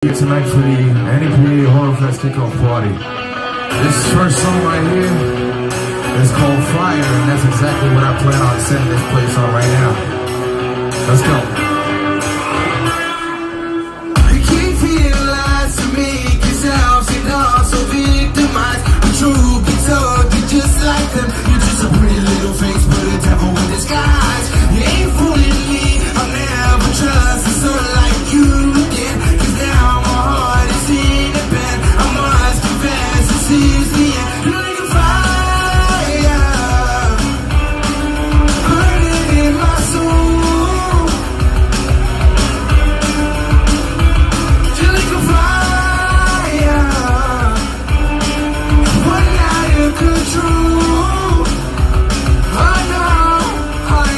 Here tonight for the NEPA Horror Fest kickoff party. This first song right here is called Fire, and that's exactly what I plan on setting this place on right now. Let's go. You keep feeling lies to make yourself seem also victimized. The truth be told, you're just like them. You're just a pretty little face, but a devil in disguise. You ain't fooling me, I'll never trust a soul like you again. Cause now my heart is in a bend. I must confess, this is the end. You're like a fire, burning in my soul. You're like a fire, one out of control. Oh no, oh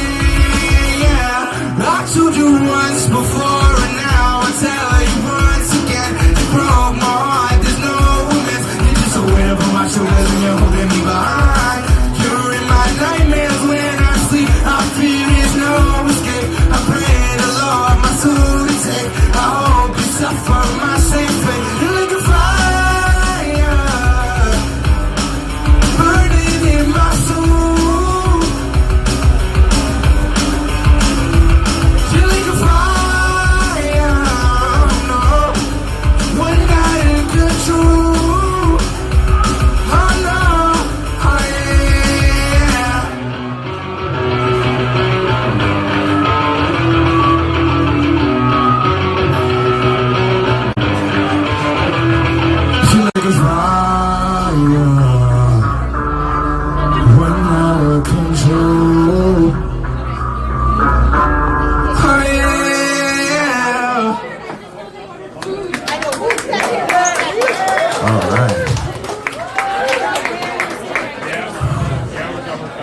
yeah. I told you once before, and now I tell you once again. You broke my heart, there's no romance. You're just a weight upon my shoulders and you're holding me behind. You're in my nightmares when I sleep. I fear there's no escape. I pray the Lord my soul to take. I hope you suffer my same fate. You're like a fire, burning in my soul. You're like a fire, no, one not in control. Oh no, oh yeah. You're like a fire, one out of control. Oh yeah. All right.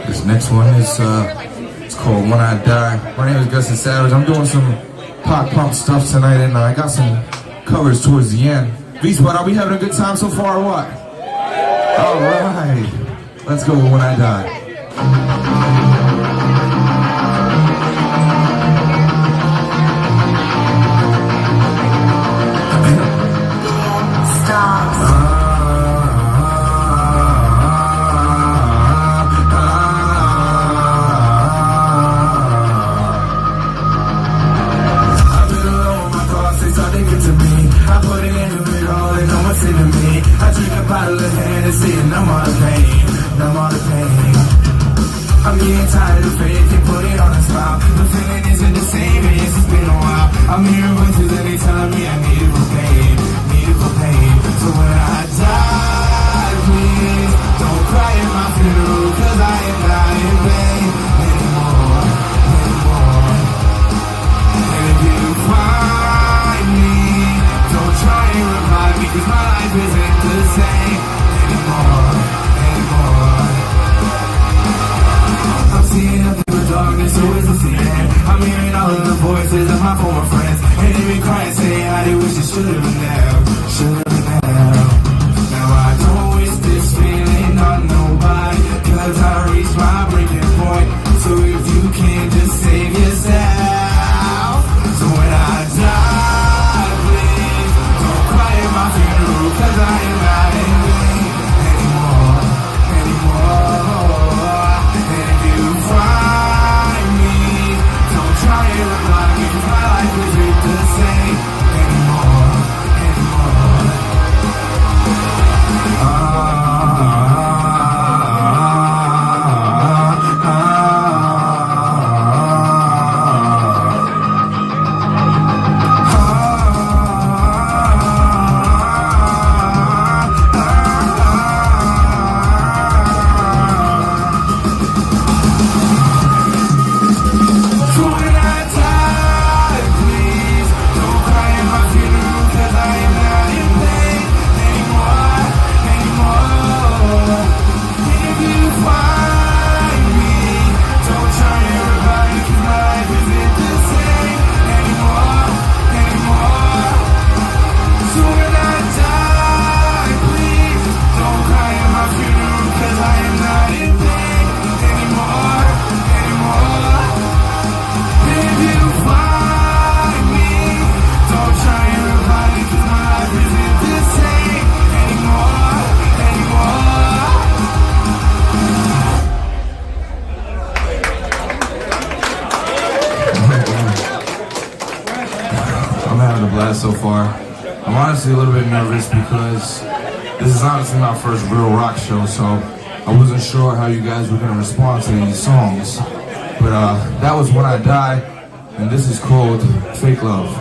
This next one is it's called When I Die. My name is Gus and Savage. I'm doing some pop punk stuff tonight, and I got some covers towards the end. V-Spot, are we having a good time so far or what? All right. Let's go with When I Die. I've been alone, my thoughts, they start thinking to me. I put it in the big hole and no one's into me. I drink a bottle of Hennessy and I'm all the pain, numb all the pain. I'm getting tired of fake and put it on a spot. The feeling isn't the same, it's been a while. I'm hearing voices and they telling me I need it for pain, need it for pain. So when I die, please don't cry at my funeral, cause I ain't dying in vain anymore, anymore. And if you find me, don't try and revive me, cause my life isn't the same anymore, anymore. I'm seeing nothing but darkness, so is this the end? I'm hearing all of the voices of my former friends, and they be crying, saying how they wish it should've been there, should've been there. Now I don't wish this feeling on nobody, cause I reached my breaking point. So if you can just save yourself. So when I die, please don't cry at my funeral, cause I ain't not in vain anymore, anymore. And if you find me, don't try and revive me, cause my life isn't the same anymore, anymore. so far. I'm honestly a little bit nervous because this is honestly my first real rock show, so I wasn't sure how you guys were gonna respond to these songs. But that was When I Die, and this is called Fake Love.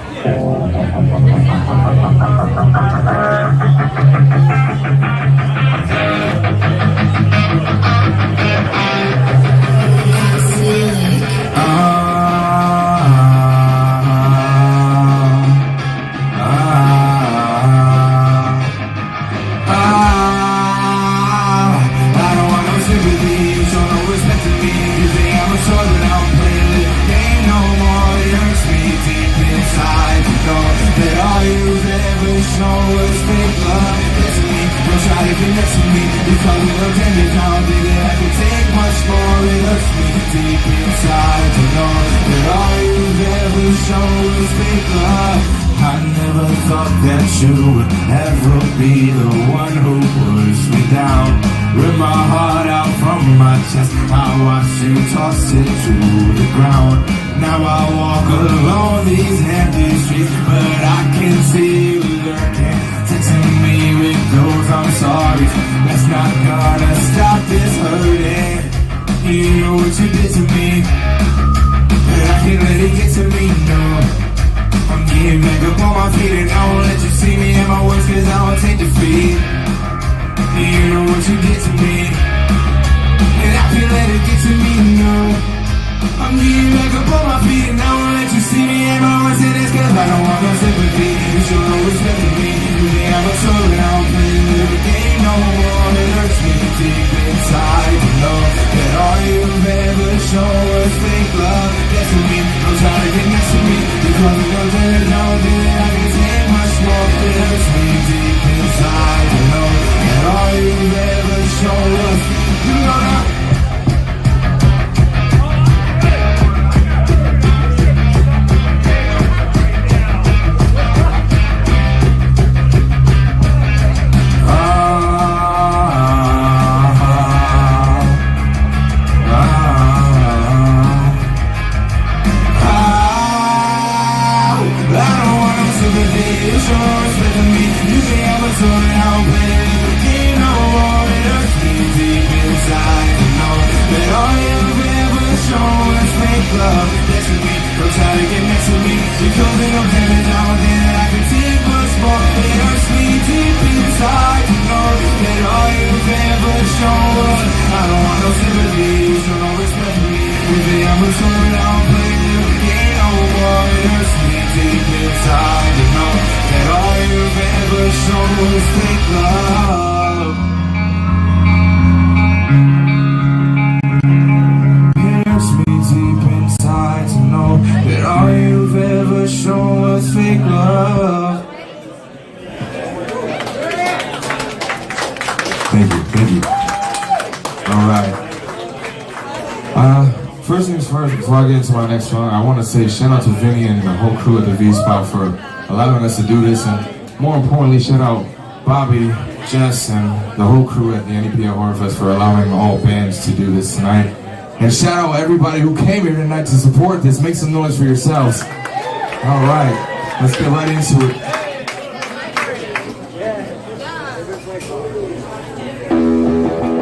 You would ever be the one who pushed me down. Rip my heart out from my chest. I watched you toss it to the ground. Now I walk along these empty streets, but I can see you lurking, texting me with those I'm sorry. That's not gonna stop this hurting. You know what you did to me, but I can't let it get to me, no. I'm getting back up on my feet and I won't let you see me at my worst, cause I don't take defeat. You know what you did to me, and I can't let it get to me, no. I'm getting back up on my feet and I won't let you see me at my worst, and it's cause I don't want no sympathy. You show no respect to me. You think I'm a soul and I don't play the little game no more. It hurts me deep inside to know that all you've ever shown was fake love. That's what me, don't try to get next to me, because you know that I know that I can take much more. It hurts me deep inside to know that all you've ever shown was, you know that. First things first, before I get into my next song, I want to say shout out to Vinny and the whole crew at the V-Spot for allowing us to do this, and more importantly, shout out Bobby, Jess, and the whole crew at the NEPA Horror Fest for allowing all bands to do this tonight. And shout out everybody who came here tonight to support this. Make some noise for yourselves. All right, let's get right into it.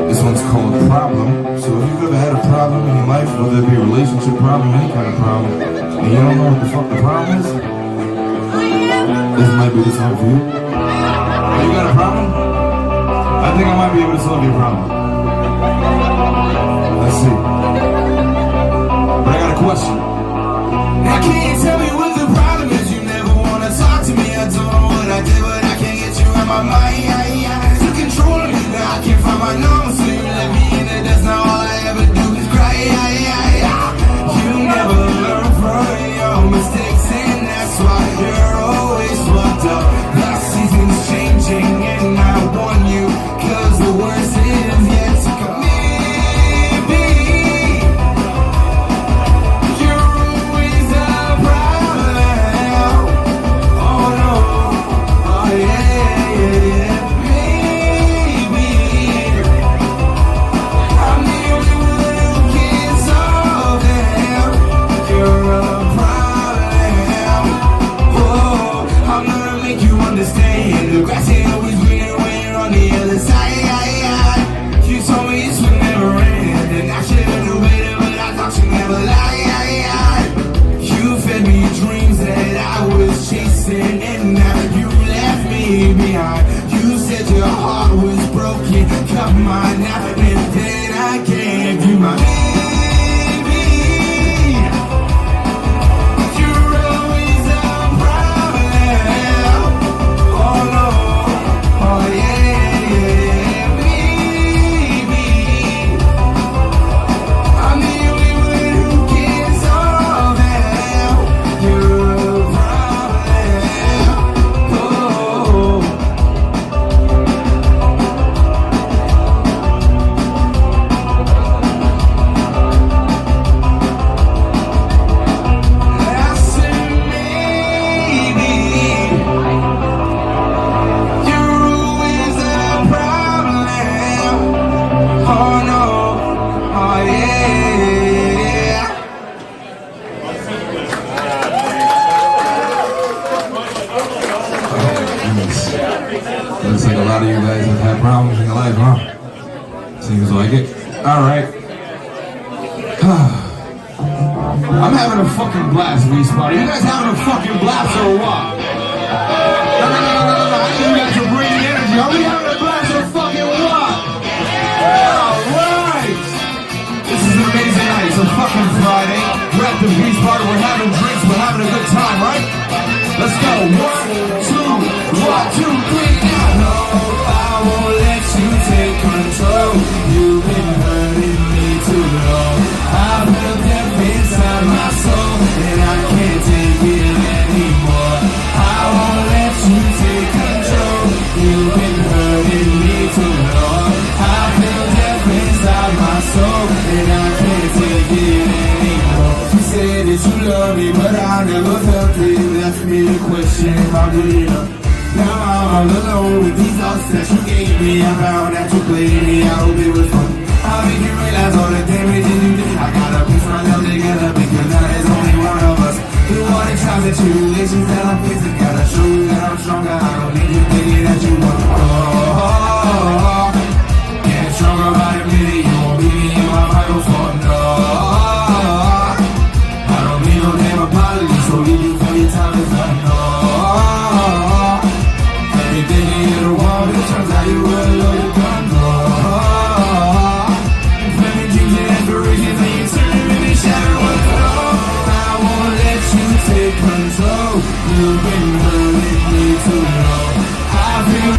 This one's called Problem. So if you've ever had a problem in your life, whether it be a relationship problem, any kind of problem, and you don't know what the fuck the problem is, this might be the song for you. You got a problem? I think I might be able to solve your problem. Let's see. But I got a question. Now can you tell me what the problem is? You never wanna talk to me. I don't know what I did, but I can't get you out my mind. Took control of me, now I can't find my number. So you let me in the dust, now all I ever do is cry. You never learn from your mistakes, and that's why you're always fucked up. The season's changing and I want you, cause the worst is yet to come. think you understand. The grass ain't always greener when you're on the other side. You told me this would never end, and I should've known better, but I thought you never lied. You fed me dreams that I was chasing, and now you left me behind. You said your heart was broken, cut mine now, and then I gave you my baby. You're always a problem. Oh no, oh yeah, baby. I'm the only one who gets all that. You're a problem. Oh. Looks like a lot of you guys have had problems in your life, huh? Seems like it. Alright. I'm having a fucking blast, V-Spot. Are you guys having a fucking blast or what? No. I need you guys to bring the energy. Are we having a blast or fucking what? Alright! This is an amazing night. It's a fucking Friday. We're at the V-Spot. We're having drinks. We're having a good time, right? Let's go. 1, 2, 3, now. No, I won't let you take control. You've been hurting me too long. I feel death inside my soul, and I can't take it anymore. I won't let you take control. You've been hurting me too long. I feel death inside my soul, and I can't take it anymore. You said that you love me, but I never felt it. Left me to question if I good enough. Now I'm all alone with these thoughts that you gave me. I found that you played me, I hope it was fun. I'll make you realize all the damage that you did. I gotta piece myself together because now there's only one of us. Through all the trials and tribulations that I'm facing, gotta show you that I'm stronger. I don't need you thinking that you want. Getting stronger by the minute. You won't be me in my final form. No, I don't need no damn apology, so leave you for your time is up. No. Everything in the world, it turns out you were loaded control. Many dreams and aspirations, and you turn them into shadow and flow. I won't let you take control. You've been hurting me too long. I feel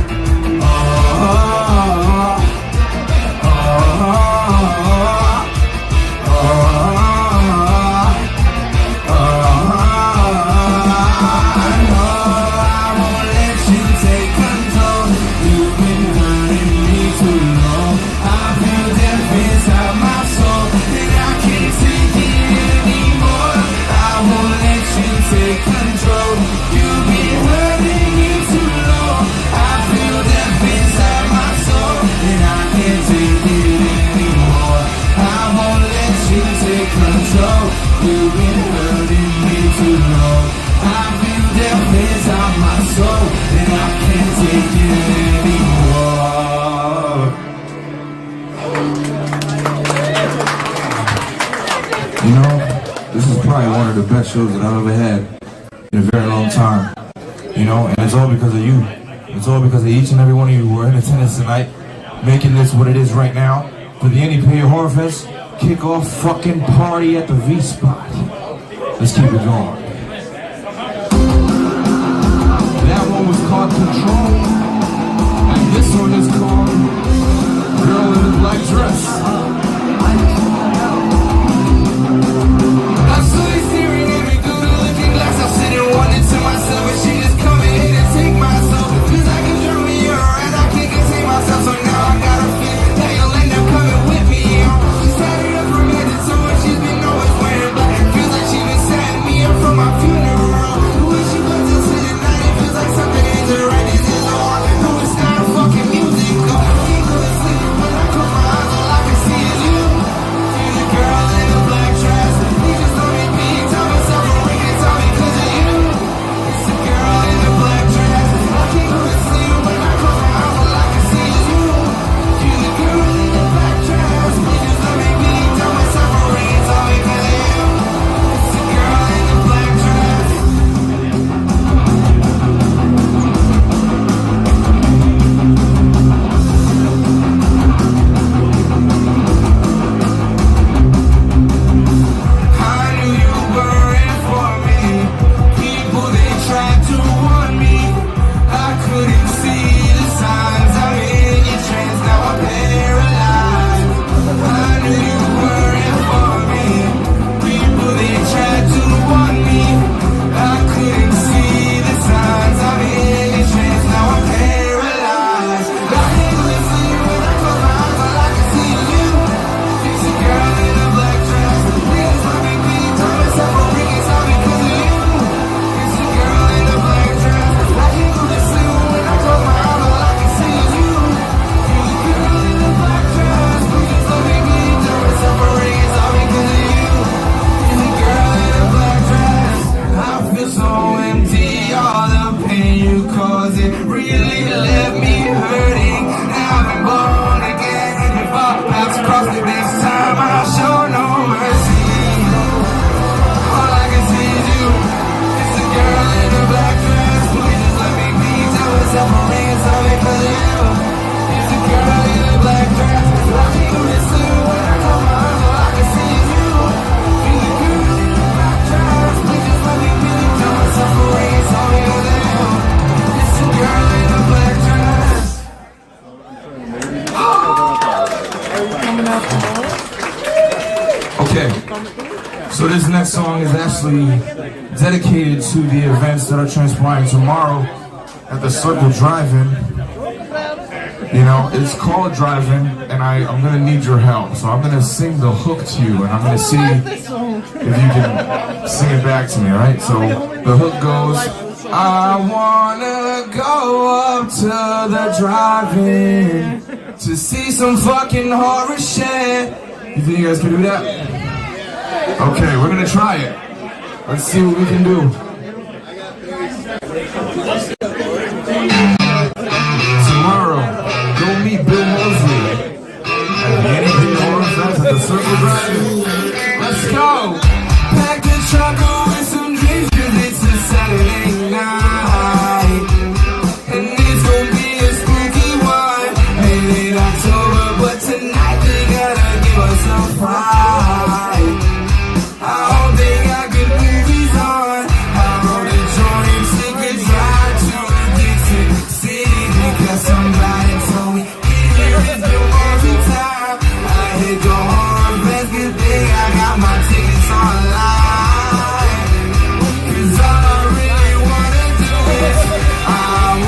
you've been hurting me too long. I feel death inside my soul, and I can't take it anymore. You know, this is probably one of the best shows that I've ever had in a very long time. You know, and it's all because of you. It's all because of each and every one of you who are in attendance tonight, making this what it is right now for the NEPA Horror Fest kickoff fucking party at the V-Spot. Let's keep it going. That one was called Control, and this one is called Girl in the Black Dress. I'm slowly staring at me through the looking glass. I'm sitting wondering to myself, but she just coming in and take my soul. Feels like a German euro, and I can't contain myself, so now I gotta feel that you'll end up coming with me. She's started up from head to toe, and she's been always wearing black. Feels like she been setting me up for my funeral. The way she goes into the night, it feels like something ain't right. This is really left me hurting. Now I'm born again. If our paths cross the next time, I'll show no mercy. All I can see is you. It's a girl in a black dress. Please just let me be. Tell myself I'm ringing something for you. It's a girl in a black dress. Watch me do this too. When I come out, all I can see is you. It's a girl in a black dress. Please just let me be. Tell myself I'm ringing something for you. It's a girl in a black dress. Okay, so this next song is actually dedicated to the events that are transpiring tomorrow at the Circle Drive-In. You know, it's called Drive-In, and I'm gonna need your help. So I'm gonna sing the hook to you, and I'm gonna see if you can sing it back to me, alright? So the hook goes, I wanna go up to the drive-in to see some fucking horror shit. You think you guys can do that? Okay, we're gonna try it. Let's see what we can do. Tomorrow, go meet Bill Mosley at the NEPA Horror Fest at the Circle Drive-In. Let's go! Pack the truck with some drinks, 'cause it's a Saturday night. And it's gonna be a spooky one. Maybe in October, but tonight they gotta give us a fight. I hope they got good movies on. I wrote a joint secret drive to Dixon City because somebody told me here is the movie time. I hit the horror fest, good thing I got my tickets online. 'Cause all I really wanna do is I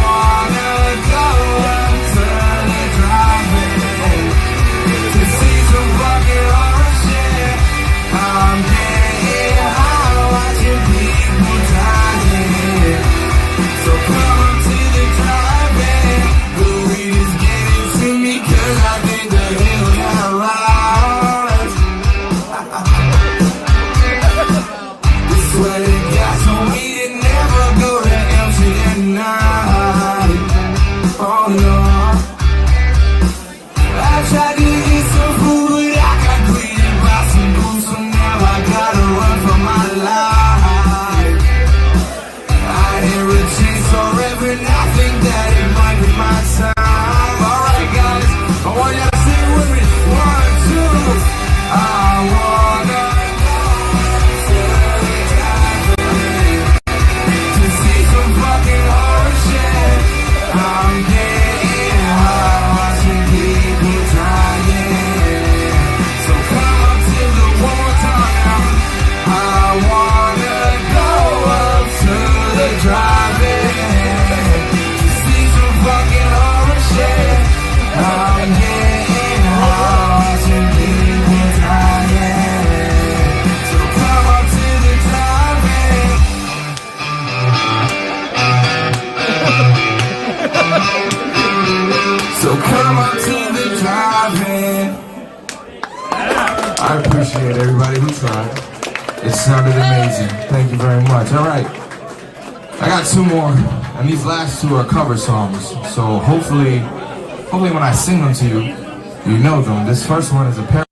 wanna go up to the drive-in to see some fucking horror shit. I'm getting high watching people dying. So come up to the drive-in. The weed is getting to me 'cause I think the hills have eyes. I swear to God told me to never go to Amsterdam night. Oh no. I tried to get some food, I got greeted by some booze, so now I gotta run for my life. I hear a chainsaw reverend, I think that it might be my time. Alright guys, I want y'all to sing with me. 1, 2. I wanna go to the drive-in to see some fucking horror shit. I'm getting high watching people dying. So come up to the one more time now. I wanna go up to the drive-in to see some fucking horror shit. I'm getting high watching people dying. So come up to the drive-in. So come up to the drive-in. I appreciate everybody who tried. It sounded amazing. Thank you very much. Alright, I got 2 more, and these last 2 are cover songs. So hopefully when I sing them to you, you know them. This first one is a parody.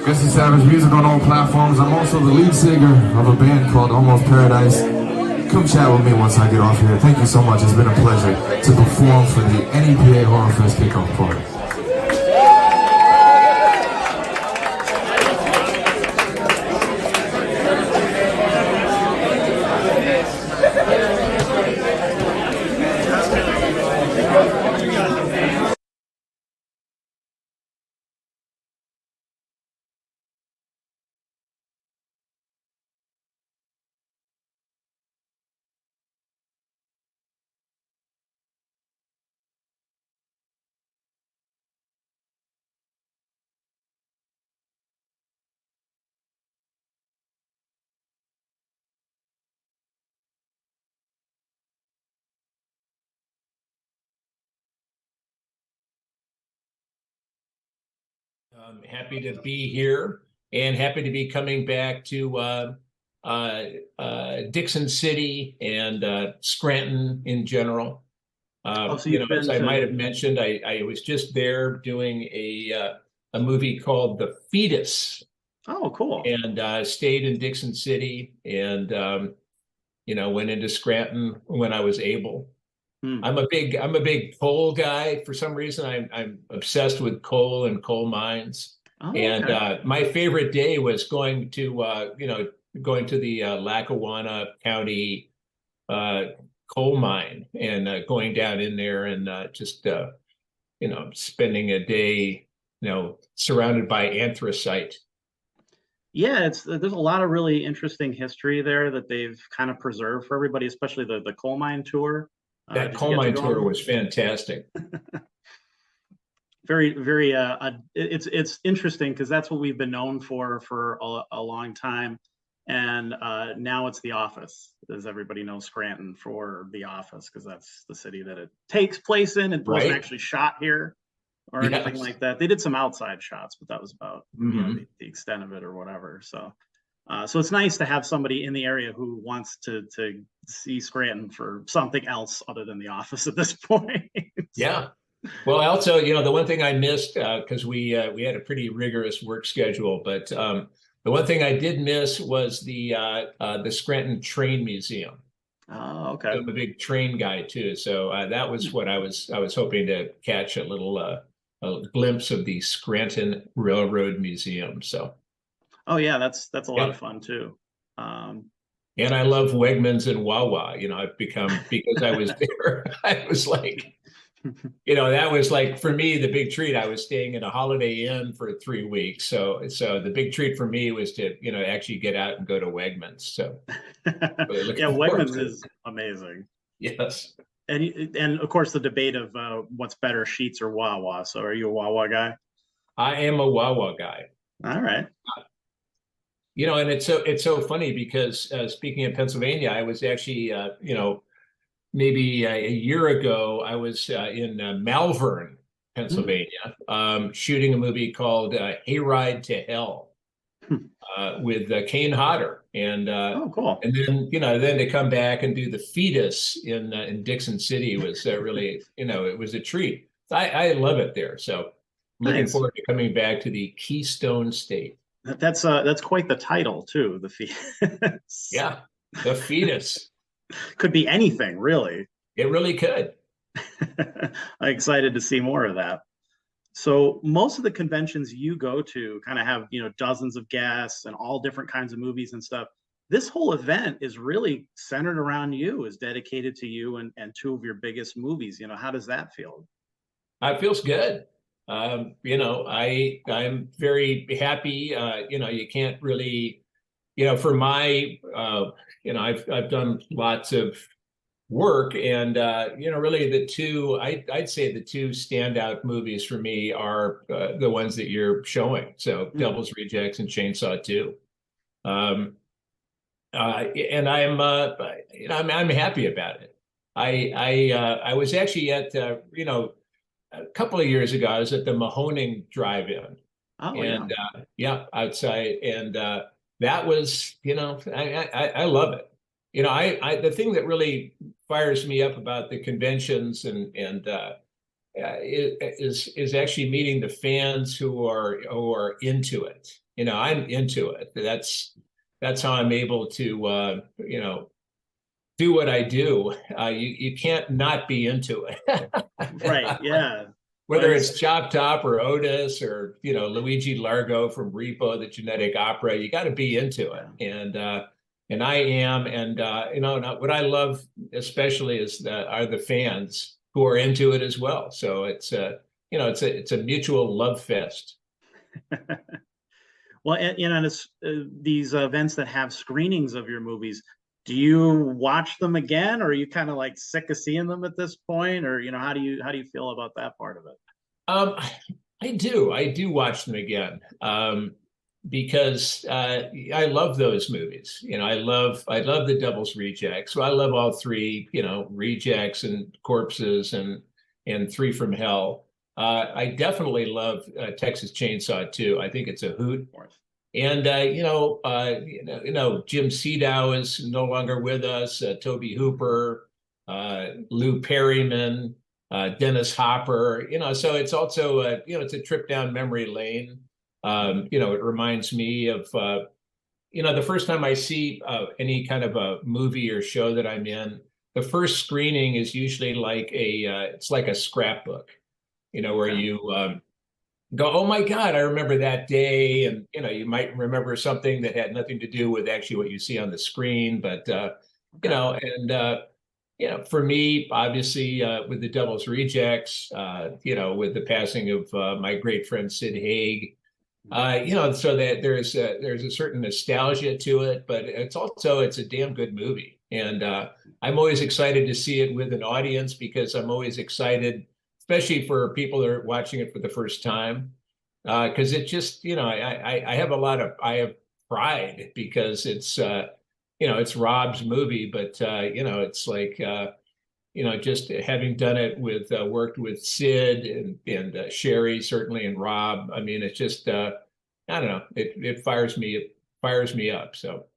Jesse Savage music on all platforms. I'm also the lead singer of a band called Almost Paradise. Come chat with me once I get off here. Thank you so much. It's been a pleasure to perform for the NEPA Horror Fest kickoff party. I'm happy to be here and happy to be coming back to Dixon City and Scranton in general. So you've been as I might have mentioned, I was just there doing a movie called The Fetus. Oh, cool. And stayed in Dixon City and went into Scranton when I was able. I'm a big coal guy. For some reason, I'm obsessed with coal and coal mines. Oh, and okay. My favorite day was going to the Lackawanna County coal mine and going down in there and just spending a day surrounded by anthracite. Yeah, there's a lot of really interesting history there that they've kind of preserved for everybody, especially the coal mine tour. That coal mine tour was fantastic. Very, very. It's interesting because that's what we've been known for a long time, and now it's The Office, as everybody knows Scranton for The Office, because that's the city that it takes place in. It wasn't actually shot here or anything like that. They did some outside shots, but that was about the extent of it or whatever. So it's nice to have somebody in the area who wants to see Scranton for something else other than The Office at this point. Yeah. Well, also, the one thing I missed, because we had a pretty rigorous work schedule, but the one thing I did miss was the Scranton Train Museum. Oh, okay. I'm a big train guy too, so that was what I was hoping to catch a little a glimpse of the Scranton Railroad Museum. So. Oh yeah, that's a lot of fun too. And I love Wegmans and Wawa. I've become, because I was there, I was like, that was like, for me, the big treat. I was staying in a Holiday Inn for 3 weeks. So the big treat for me was to, actually get out and go to Wegmans. So really Wegmans is amazing. Yes. And of course the debate of what's better, Sheetz or Wawa. So are you a Wawa guy? I am a Wawa guy. All right. And it's so funny because speaking of Pennsylvania, I was actually, maybe a year ago, I was in Malvern, Pennsylvania, shooting a movie called Hayride to Hell with Kane Hodder. And oh, cool. And then to come back and do The Fetus in Dixon City was really, it was a treat. I love it there. So looking forward to coming back to the Keystone State. That's quite the title too, The Fetus. Yeah, The Fetus. Could be anything, really. It really could. I'm excited to see more of that. So most of the conventions you go to kind of have, dozens of guests and all different kinds of movies and stuff. This whole event is really centered around you, is dedicated to you and two of your biggest movies. How does that feel? It feels good. I'm very happy. You can't really, for my, I've done lots of work, and really I'd say the two standout movies for me are the ones that you're showing. So Devil's Rejects and Chainsaw 2. And I'm happy about it. I was actually at a couple of years ago, I was at the Mahoning Drive-In. Oh, and outside, and that was, I love it. The thing that really fires me up about the conventions and is actually meeting the fans who are into it. You know, I'm into it. That's how I'm able to you know, do what I do. You can't not be into it. Right. Yeah. Whether it's Chop Top or Otis or, you know, Luigi Largo from Repo, the Genetic Opera, you got to be into it. And I am. And, you know, what I love especially are the fans who are into it as well. So it's, you know, it's a mutual love fest. Well, and, you know, it's, these events that have screenings of your movies, do you watch them again, or are you kind of like sick of seeing them at this point, or, you know, how do you feel about that part of it? I do watch them again, because I love those movies. You know, I love the Devil's Rejects. So I love all three, you know, Rejects and Corpses and Three from Hell. I definitely love Texas Chainsaw 2. I think it's a hoot. And you know, Jim Sedow is no longer with us. Toby Hooper, Lou Perryman, Dennis Hopper. You know, so it's also you know, it's a trip down memory lane. You know, it reminds me of you know, the first time I see any kind of a movie or show that I'm in, the first screening is usually like it's like a scrapbook. You know, where you go, oh my God, I remember that day. And, you know, you might remember something that had nothing to do with actually what you see on the screen. But, you know, and, you know, for me, obviously, with the Devil's Rejects, you know, with the passing of my great friend Sid Haig, you know, so that there's a certain nostalgia to it, but it's a damn good movie. And I'm always excited to see it with an audience, because I'm always excited, especially for people that are watching it for the first time, because it just, you know, I have pride, because it's you know, it's Rob's movie, but you know, it's like you know, just having done it with worked with Sid and Sherry certainly, and Rob. I mean, it's just I don't know, it fires me up. So.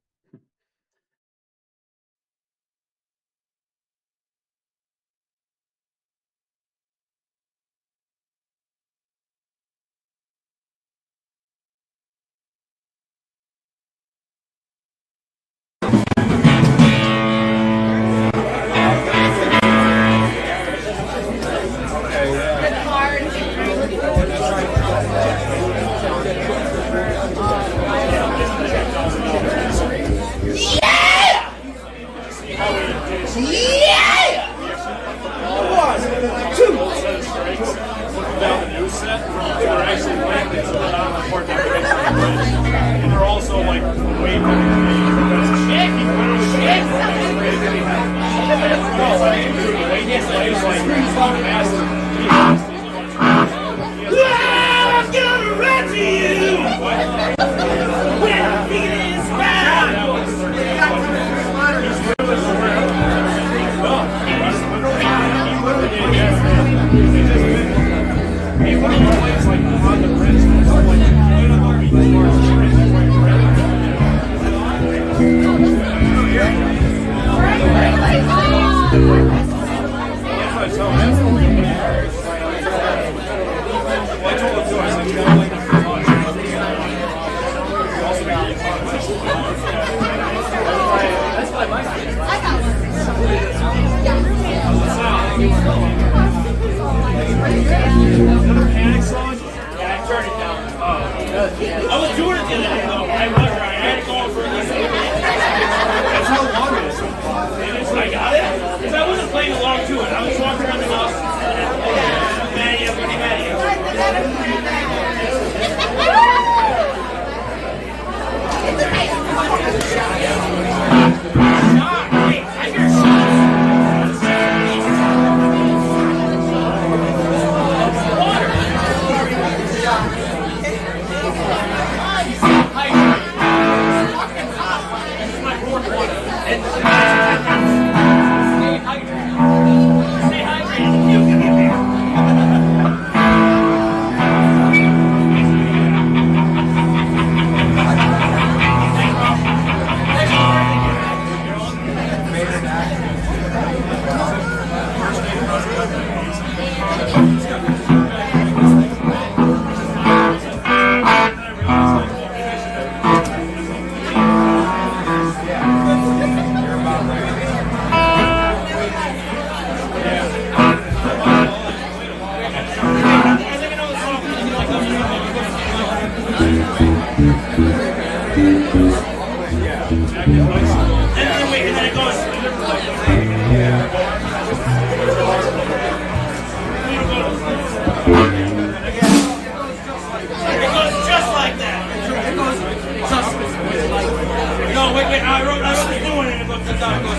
I wrote this new one and it looks like I want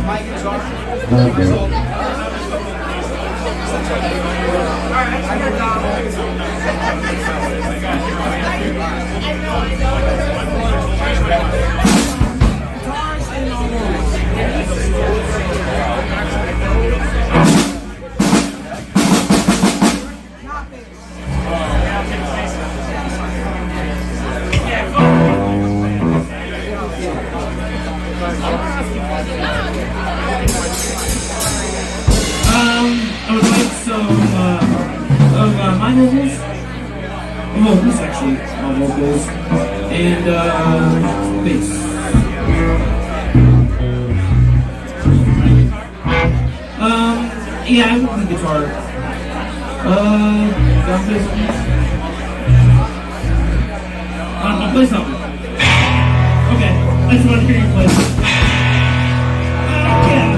my guitar. I would like some of my vocals actually, vocals, and bass. Yeah, I want the guitar. Drum bass. I'll play something. Okay, I just want to hear you play. Yeah.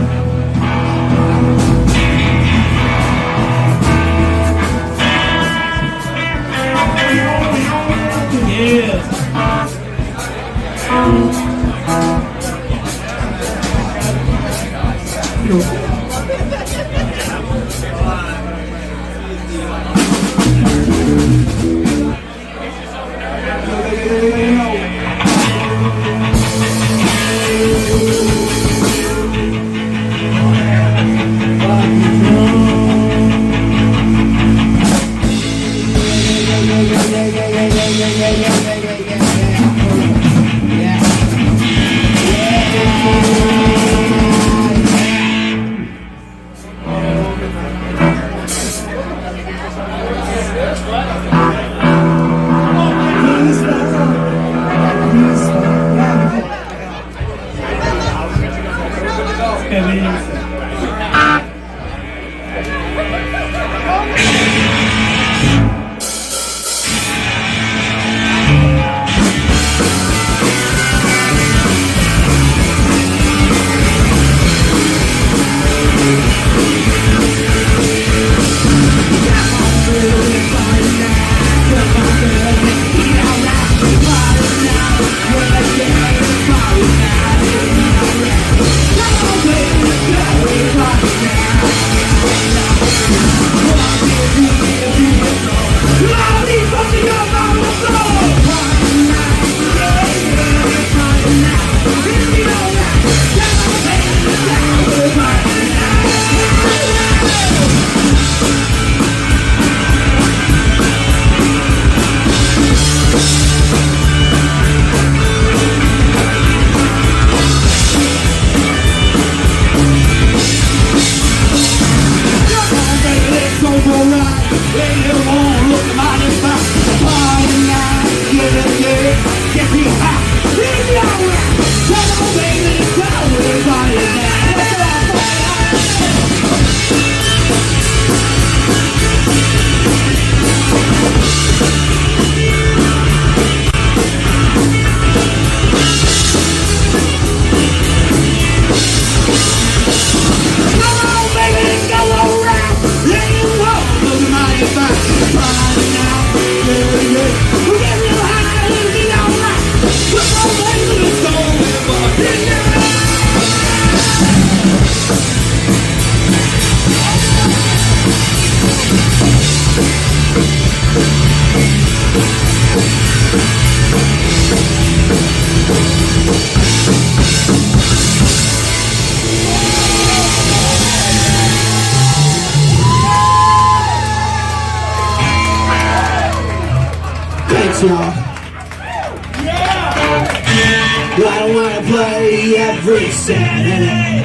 I wanna play every Saturday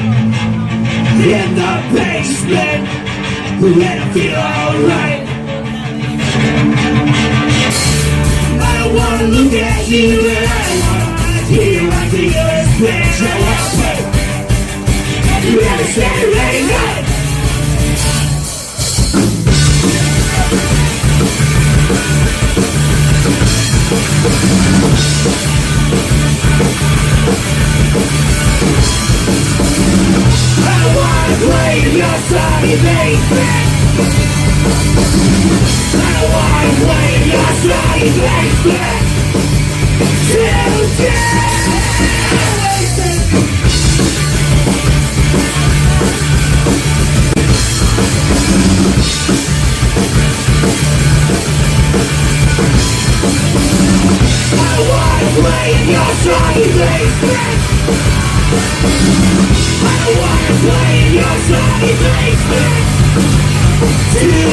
in the basement, let it feel alright. I don't wanna look at you and I wanna hear like the earth bitch. I wanna play every Saturday night. shiny basement. I don't wanna play in your shiny basement. Today. Play in your shiny basement. I don't wanna play in your shiny basement today.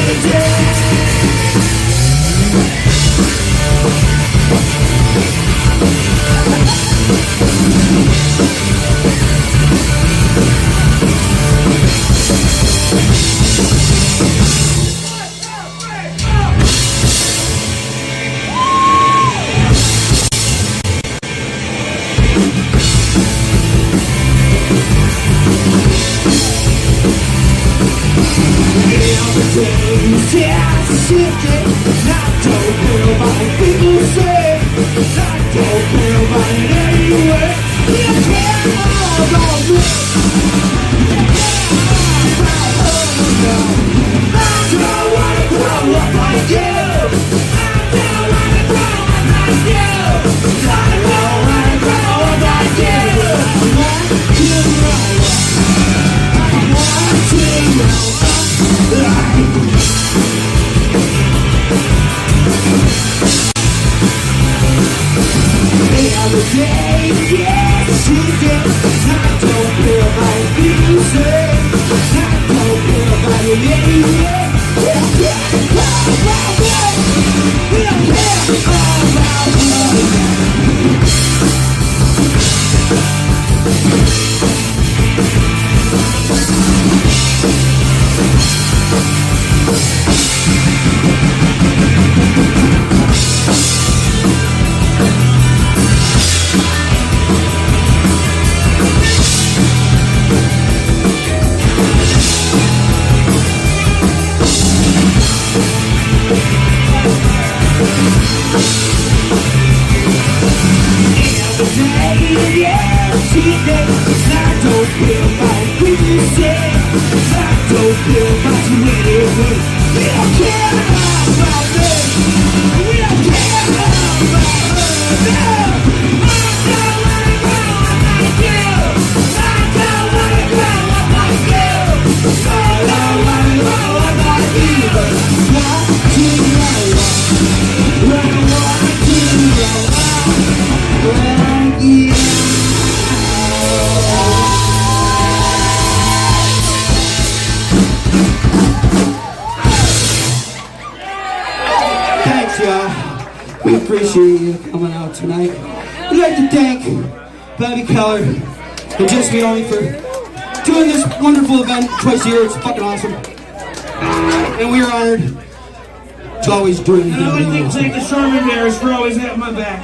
Yeah, shit, I don't care about what people say. I don't care about it anyway. We don't care about me. I don't wanna grow up like you. I don't wanna grow up like you. I don't wanna grow up like you. I want to grow up. I want to grow up like you. Every day, yes, she did. I don't care about what people say. I don't care about it anyway. We don't care about it. We don't care about it. We appreciate you coming out tonight. We'd like to thank Bobby Keller and Just Me Only for doing this wonderful event twice a year. It's fucking awesome. And we are honored to always do it. And I would like to thank the Sherman Bears for always having my back.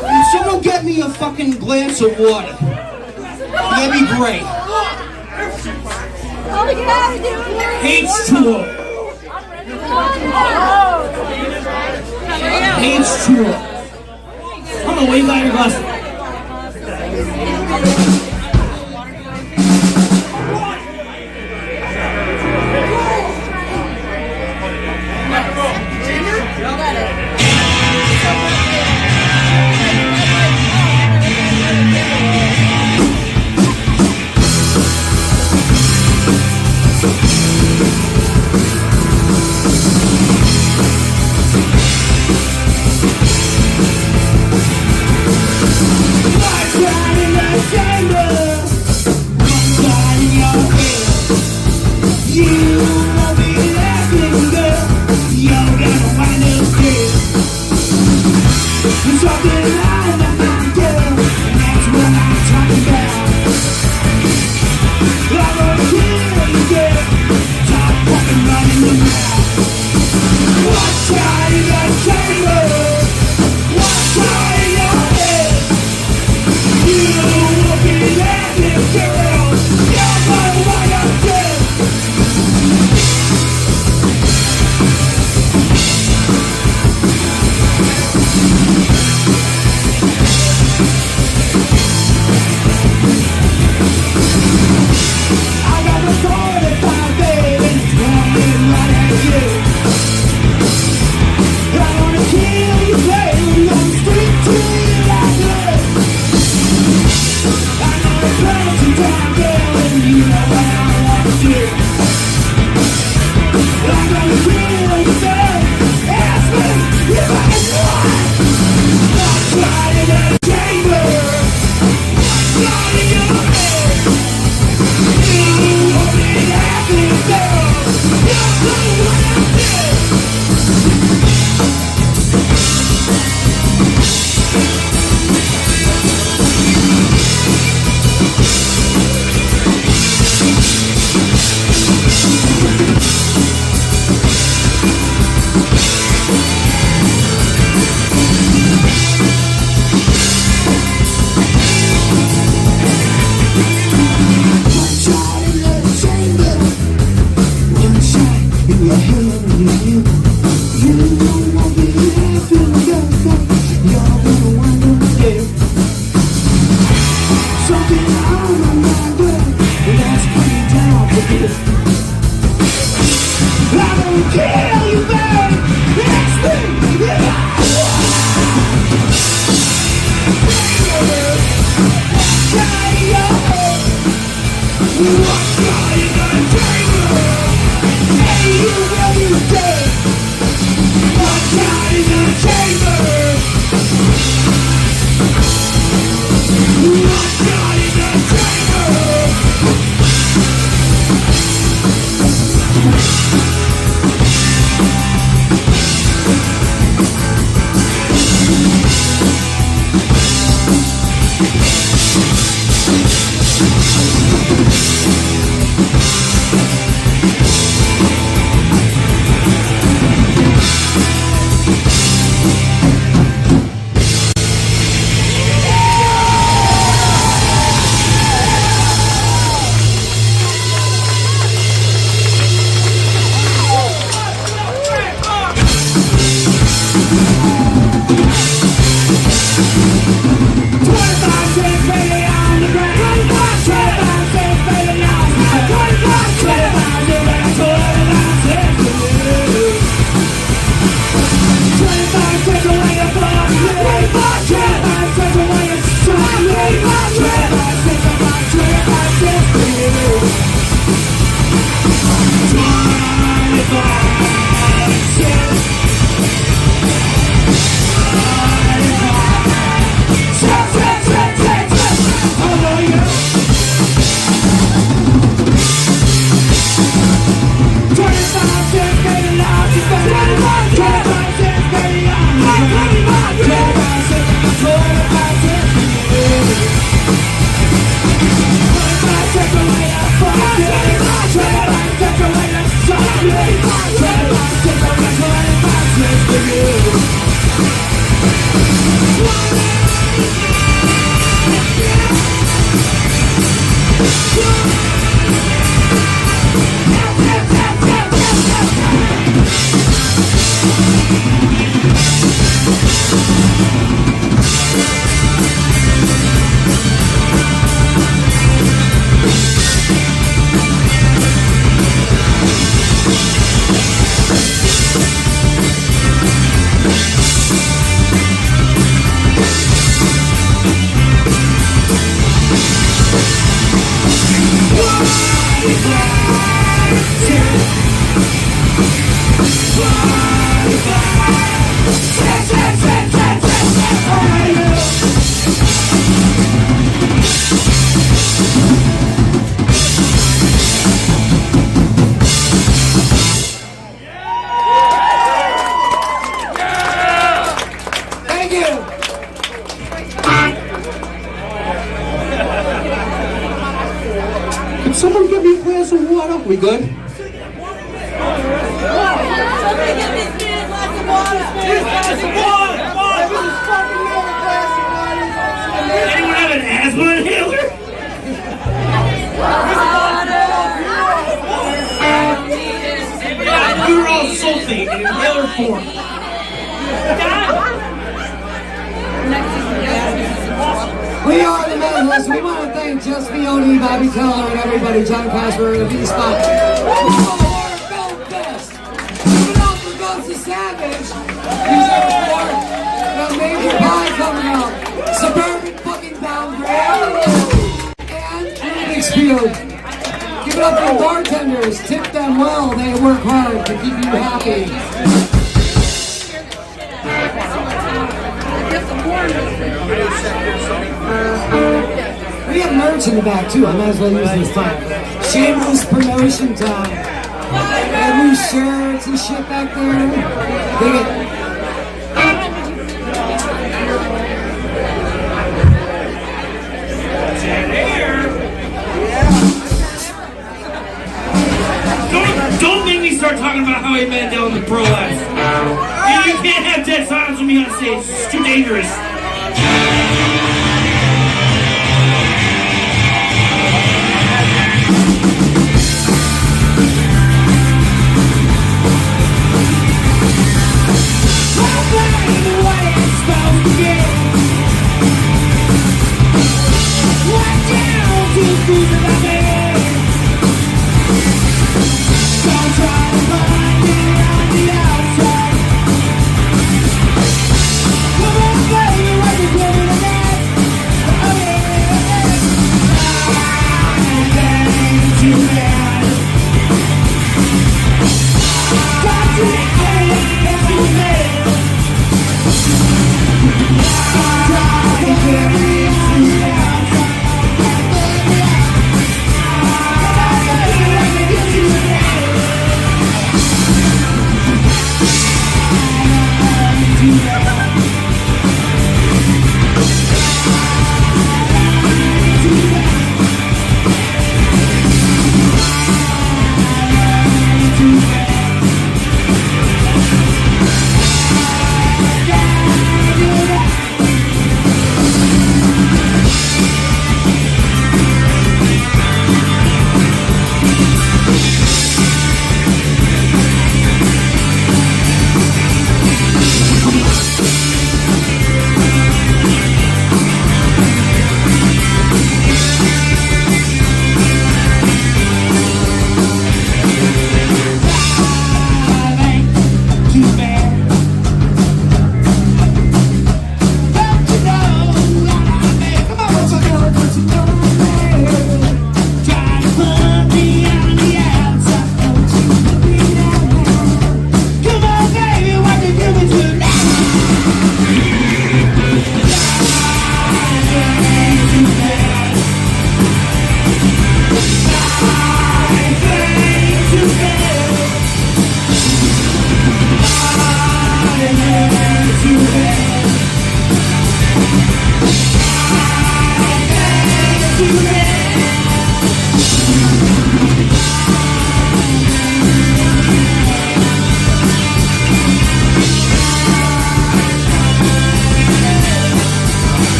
Can someone get me a fucking glass of water? That'd be great. H2O. H2O. I'm gonna wave by your glass. Same I don't kill you, babe. It's me. What's got in the chamber? Hey, you know you dead. What's got in the chamber? What's got in the chamber? Someone give me a glass of water. We good? Somebody give this man a glass of water. Glass of water! Anyone have an asthma inhaler? We were all sulfate in inhaler form. We are the Mesos. We want to thank Just Leone, Bobby Teller, and everybody, John Casper, and the V-Spot. Film Fest. Give it up for Ghost of Savage. He's up for the Major Pie coming up. Suburban fucking Downgrade. And Rubix Pube. Give it up for bartenders. Tip them well. They work hard to keep you happy. We have merch in the back too. I might as well use this time. Shameless promotion time. We have new shirts and shit back there. Dig it. Don't make me start talking about how I met down the pro life. You can't have dead silence with me on stage. It's too dangerous.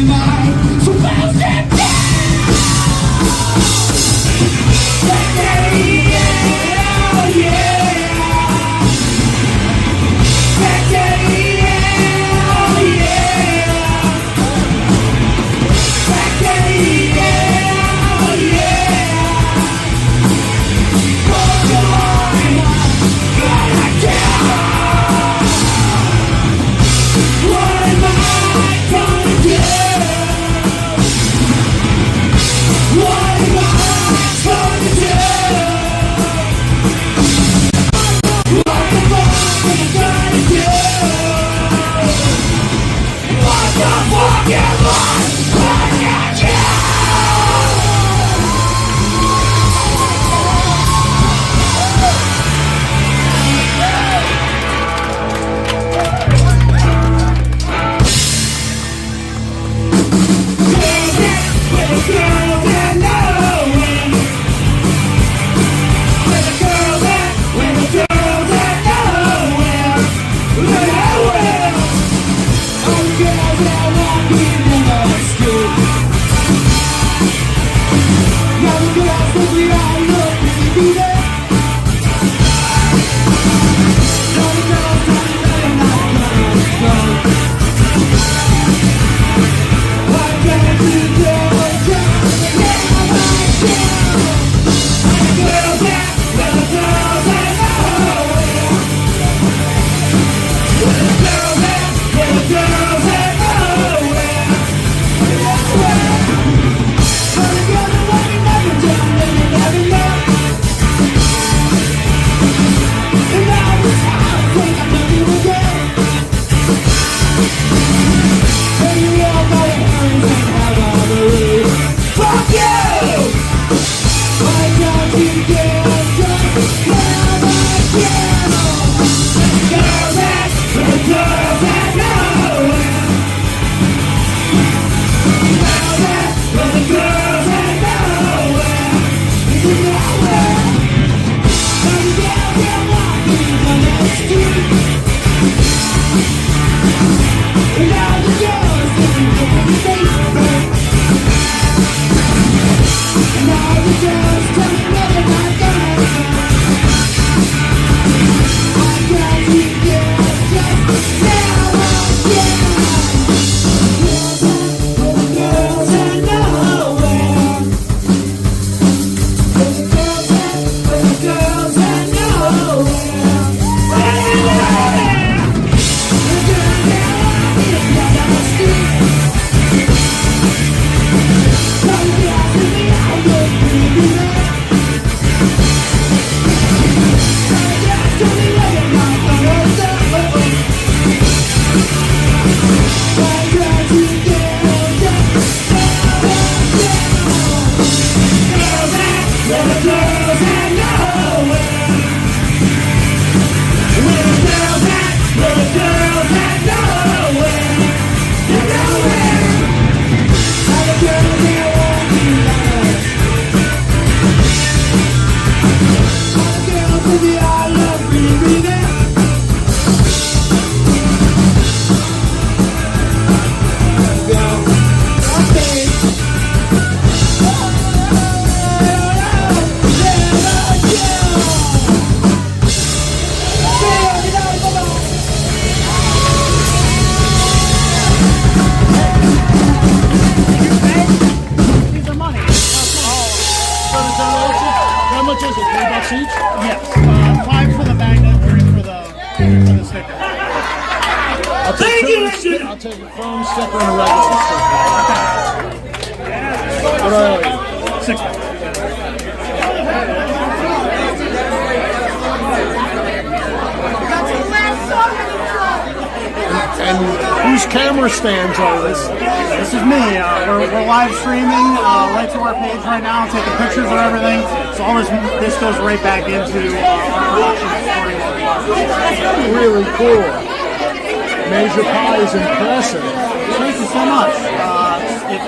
am I supposed to be? Back daddy, yeah, oh yeah. Back daddy, yeah, oh yeah. Back daddy, yeah, oh yeah. What am I gonna do? What am I gonna do? What am I gonna do? What the fuck am I gonna do? What the fuck am I gonna do? I'll take a foam sticker and a regular sticker. What do I owe you? 6 And whose camera stands are this? This is me. We're live streaming right to our page right now, taking pictures of everything. So all this goes right back into our production. Really cool. Major Pie is impressive. Thank you so much. If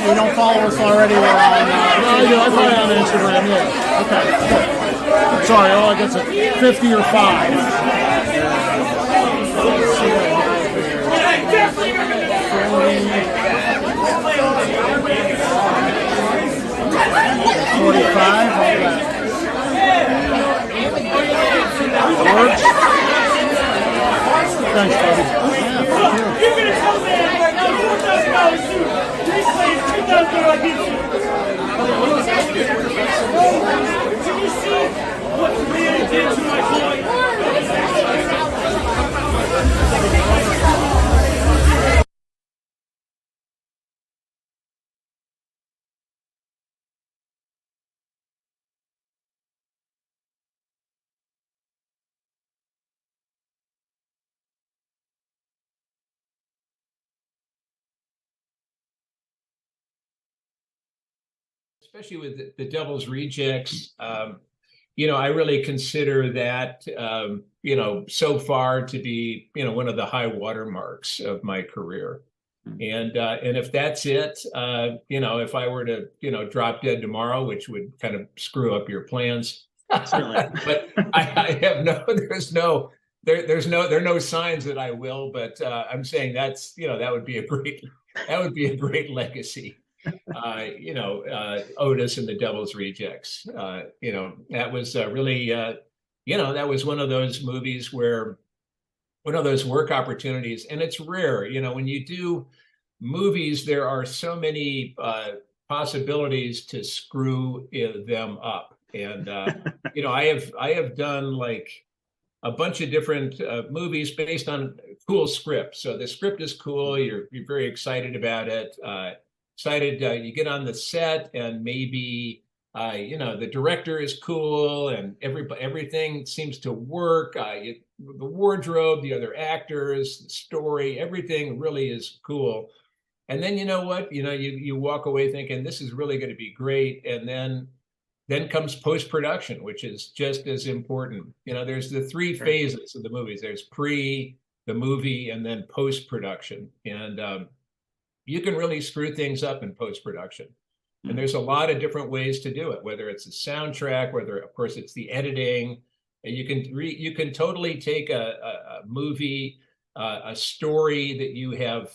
you don't follow us already, we're on. I do. I find on Instagram. Yeah. Okay. Sorry, all I get's a 50 or 5. 5, all that. George? Thanks, buddy. Yeah, thank you. You're gonna tell me $4,000 suit. Three slaves, $2,000 gift suit. Did you see what the man did to my boy? Especially with the Devil's Rejects, you know, I really consider that, you know, so far to be, you know, one of the high watermarks of my career. And if that's it, you know, if I were to, you know, drop dead tomorrow, which would kind of screw up your plans, but I have there are no signs that I will. But I'm saying that's, you know, that would be a great legacy. You know, Otis and the Devil's Rejects. You know, that was really, you know, that was one of those movies where, one of those work opportunities, and it's rare. You know, when you do movies, there are so many possibilities to screw them up. And you know, I have done like a bunch of different movies based on cool scripts. So the script is cool. You're very excited about it. You get on the set and maybe you know, the director is cool and everything seems to work. The wardrobe, the other actors, the story, everything really is cool. And then you know what? You know, you walk away thinking this is really going to be great. And then comes post-production, which is just as important. You know, there's the three phases of the movies. There's pre, the movie, and then post-production. And you can really screw things up in post-production. And there's a lot of different ways to do it, whether it's a soundtrack, whether, of course, it's the editing. And you can totally take a movie, a story that you have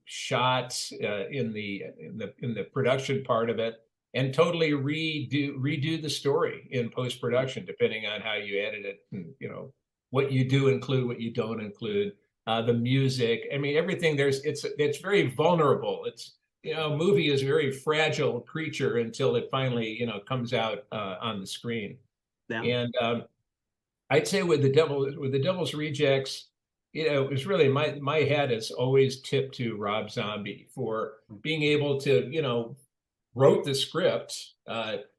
shot in the production part of it, and totally redo the story in post-production, depending on how you edit it, and you know what you do include, what you don't include. The music, I mean, everything. It's very vulnerable. It's, you know, a movie is a very fragile creature until it finally, you know, comes out on the screen. Yeah. And I'd say with the Devil's Rejects, you know, it was really my hat is always tipped to Rob Zombie for being able to, you know, wrote the script,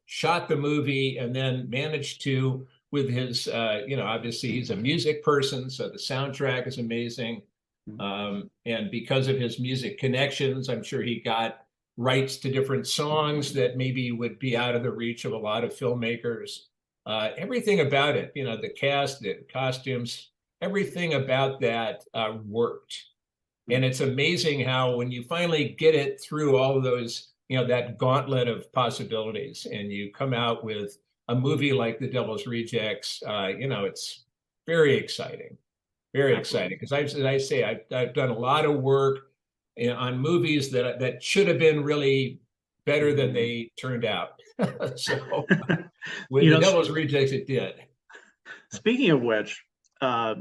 shot the movie, and then managed to, with his, you know, obviously he's a music person, so the soundtrack is amazing. And because of his music connections, I'm sure he got rights to different songs that maybe would be out of the reach of a lot of filmmakers. Everything about it, you know, the cast, the costumes, everything about that worked. And it's amazing how when you finally get it through all of those, you know, that gauntlet of possibilities, and you come out with a movie like The Devil's Rejects, you know, it's very exciting, very exciting. Because as I say, I've done a lot of work on movies that should have been really better than they turned out. So with The Devil's Rejects, it did. Speaking of which,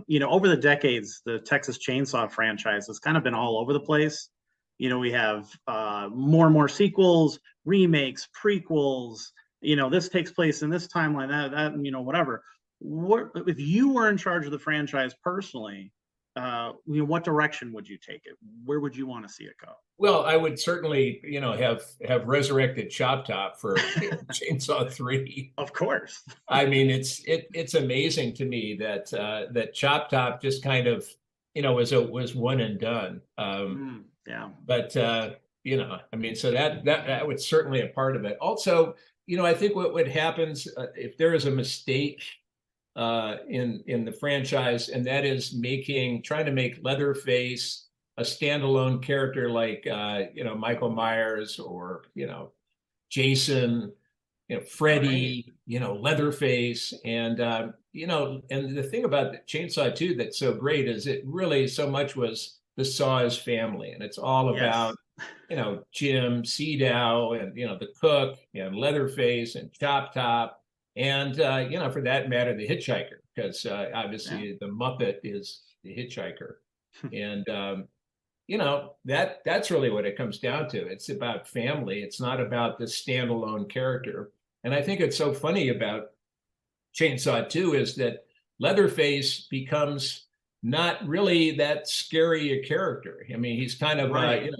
you know, over the decades, the Texas Chainsaw franchise has kind of been all over the place. You know, we have more and more sequels, remakes, prequels. You know, this takes place in this timeline, that, you know, whatever. What if you were in charge of the franchise personally? You know, what direction would you take it? Where would you want to see it go? Well, I would certainly, you know, have resurrected Chop Top for Chainsaw 3. Of course. I mean, it's amazing to me that that Chop Top just kind of, you know, was one and done. Yeah. But you know, I mean, so that was certainly a part of it. Also, you know, I think what happens if there is a mistake in the franchise, and that is trying to make Leatherface a standalone character like you know, Michael Myers, or you know, Jason, you know, Freddy, you know, Leatherface, and you know, and the thing about the Chainsaw 2 that's so great is it really so much was the Saws family, and it's all about Jim, Sea and, the cook and Leatherface and Chop Top. And, for that matter, the hitchhiker, because obviously the Muppet is the hitchhiker. And, that's really what it comes down to. It's about family. It's not about the standalone character. And I think it's so funny about Chainsaw 2 is that Leatherface becomes not really that scary a character. I mean, he's kind of,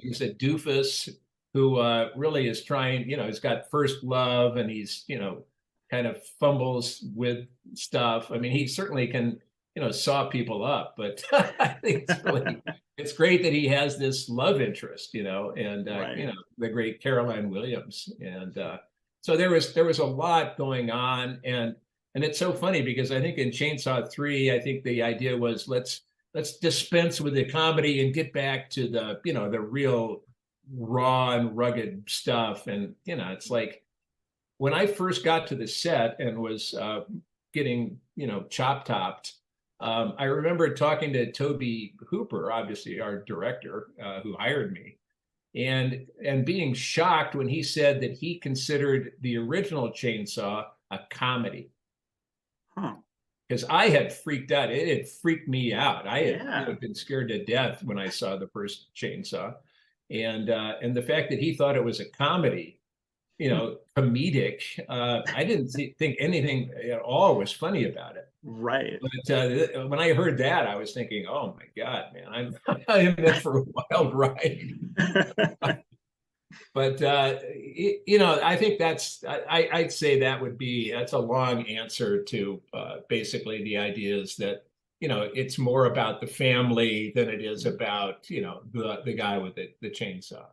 he's a doofus who really is trying, he's got first love and he's, kind of fumbles with stuff. I mean, he certainly can, saw people up, but I think it's great that he has this love interest, and, the great Caroline Williams. And so there was a lot going on. And it's so funny because I think in Chainsaw 3, I think the idea was let's dispense with the comedy and get back to the, the real raw and rugged stuff. And, it's like when I first got to the set and was getting, chop-topped, I remember talking to Toby Hooper, obviously our director, who hired me, and being shocked when he said that he considered the original Chainsaw a comedy. Because I had freaked out. It had freaked me out. I had been scared to death when I saw the first Chainsaw. And the fact that he thought it was a comedy, comedic, I didn't think anything at all was funny about it. Right. But when I heard that, I was thinking, oh my God, man, I'm in for a wild ride. But I think I'd say that's a long answer to basically the idea is that it's more about the family than it is about the guy with the chainsaw.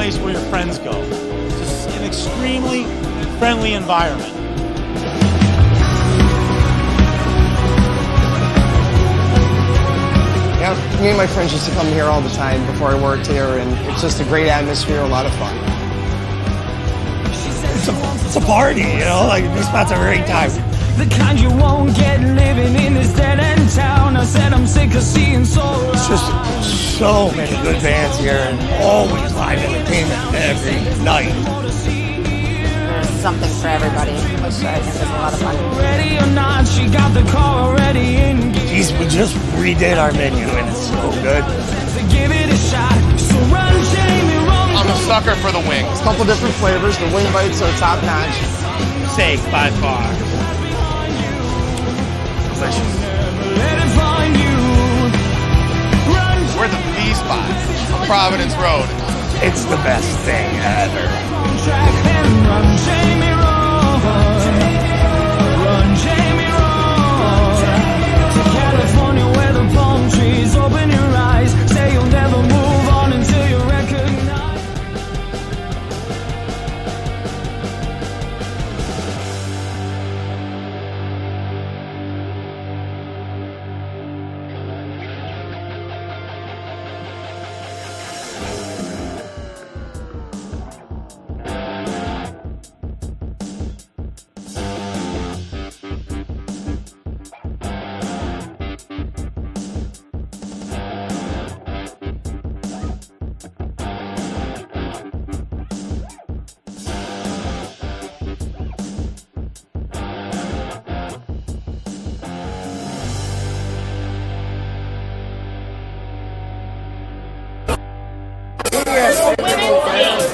place where your friends go. Just an extremely friendly environment. Yeah, me and my friends used to come here all the time before I worked here, and it's just a great atmosphere, a lot of fun. It's a party, you know, like these spots are a great time. The kind you won't get living in this dead-end town. I said I'm sick of seeing so loud. It's just so many good bands here and always live entertainment every night. There's something for everybody. It's a lot of fun. Ready or not, she got the car already in. Geez, we just redid our menu and it's so good. To give it a shot. So run, Jamie, run. I'm a sucker for the wings. A couple different flavors. The wing bites are top notch. Safe by far. Delicious. Let it find you. Run. We're the P spot on Providence Road. It's the best thing ever. Track and run, Jamie, run. Run, Jamie, run. To California where the palm trees open your eyes. Say you'll never move on until you recognize.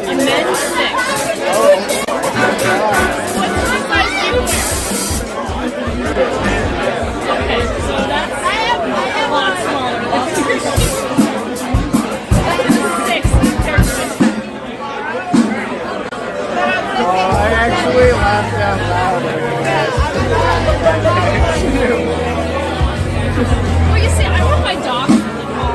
And men's six. What size do you wear? Okay, so that's a lot smaller. That's 6 compared to this. I actually laughed out loud. Well, you see, I want my dog in the car.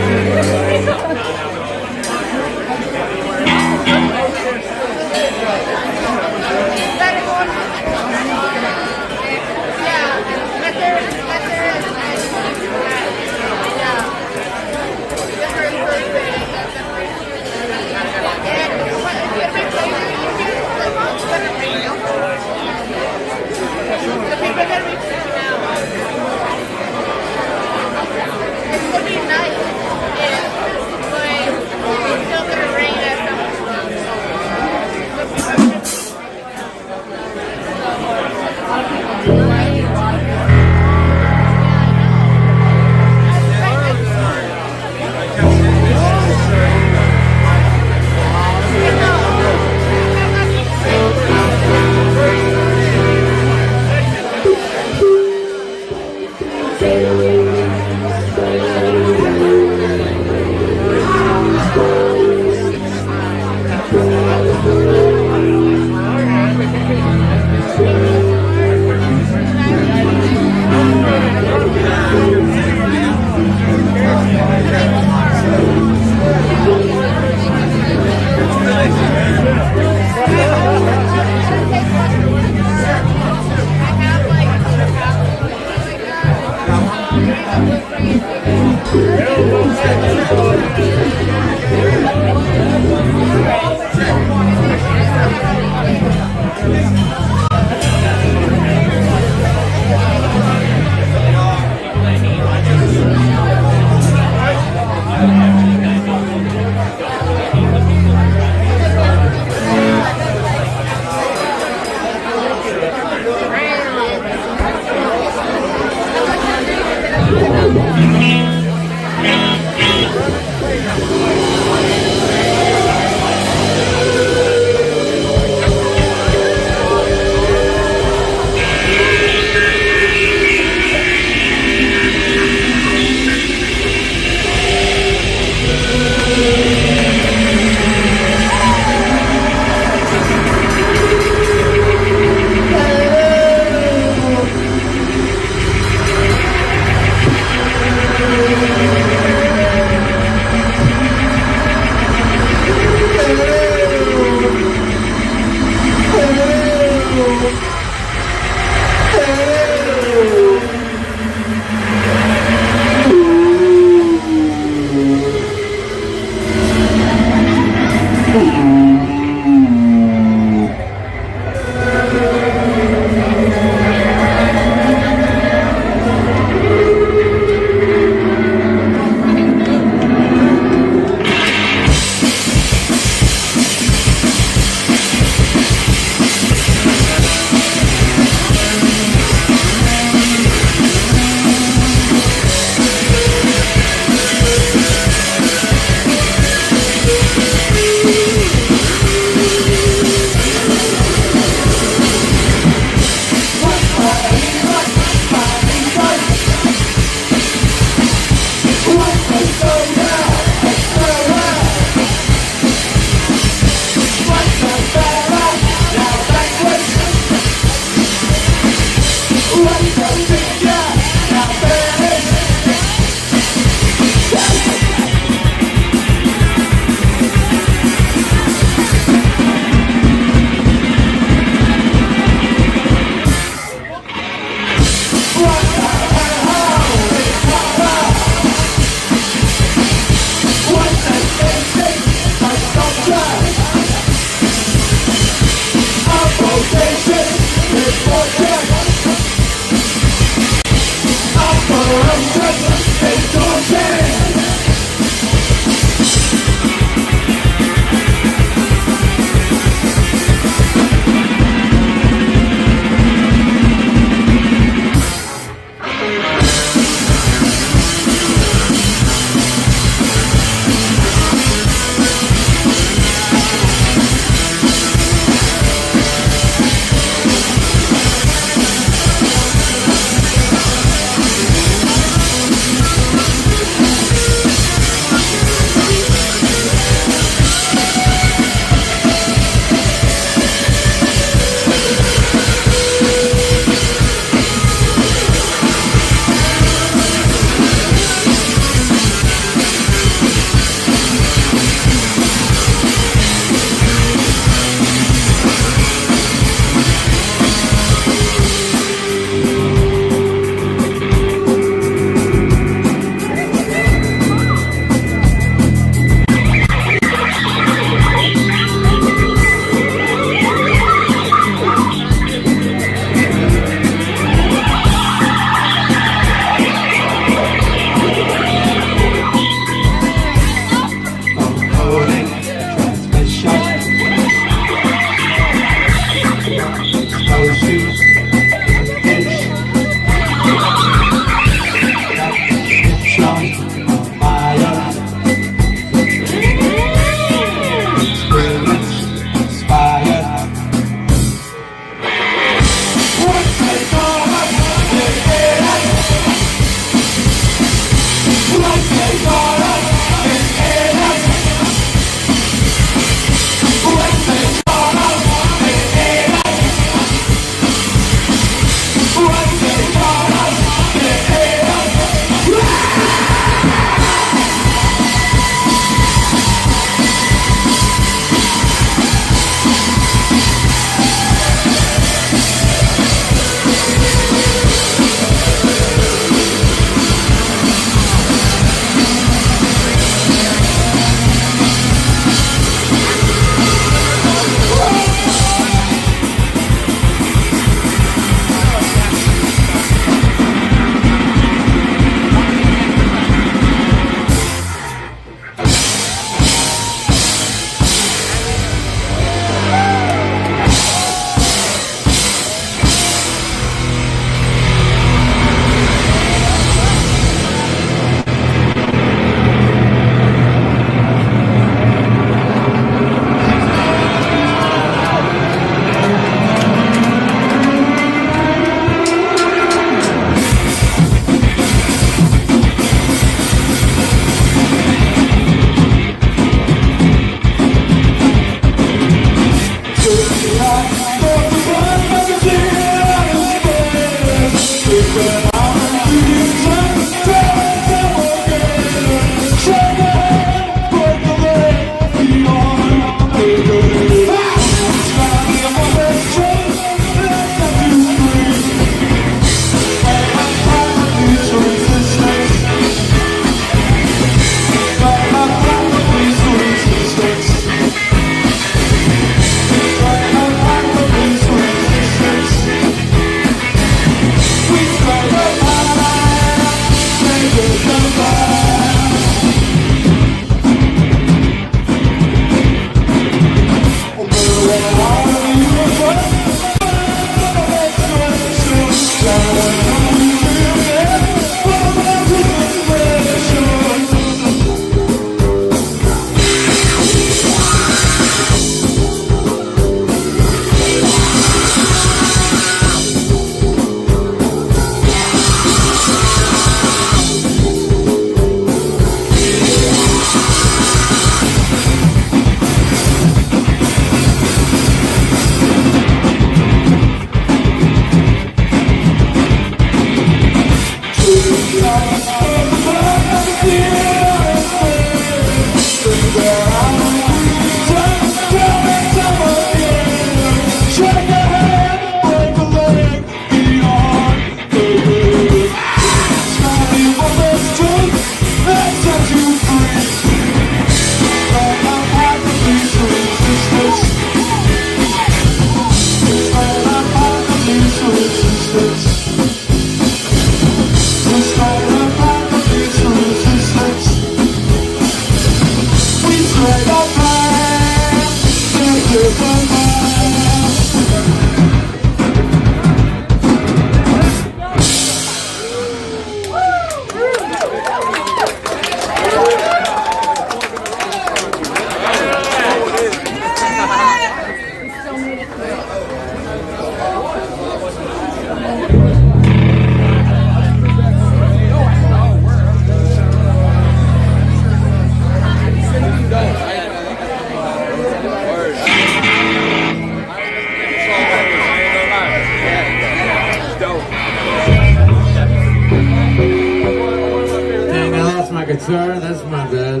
guitar, that's my bad.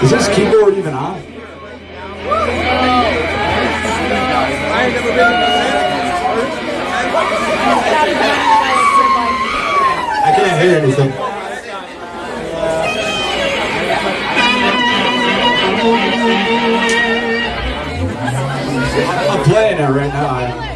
Is this keyboard even on? I ain't never been I can't hear anything. I'm playing it right now.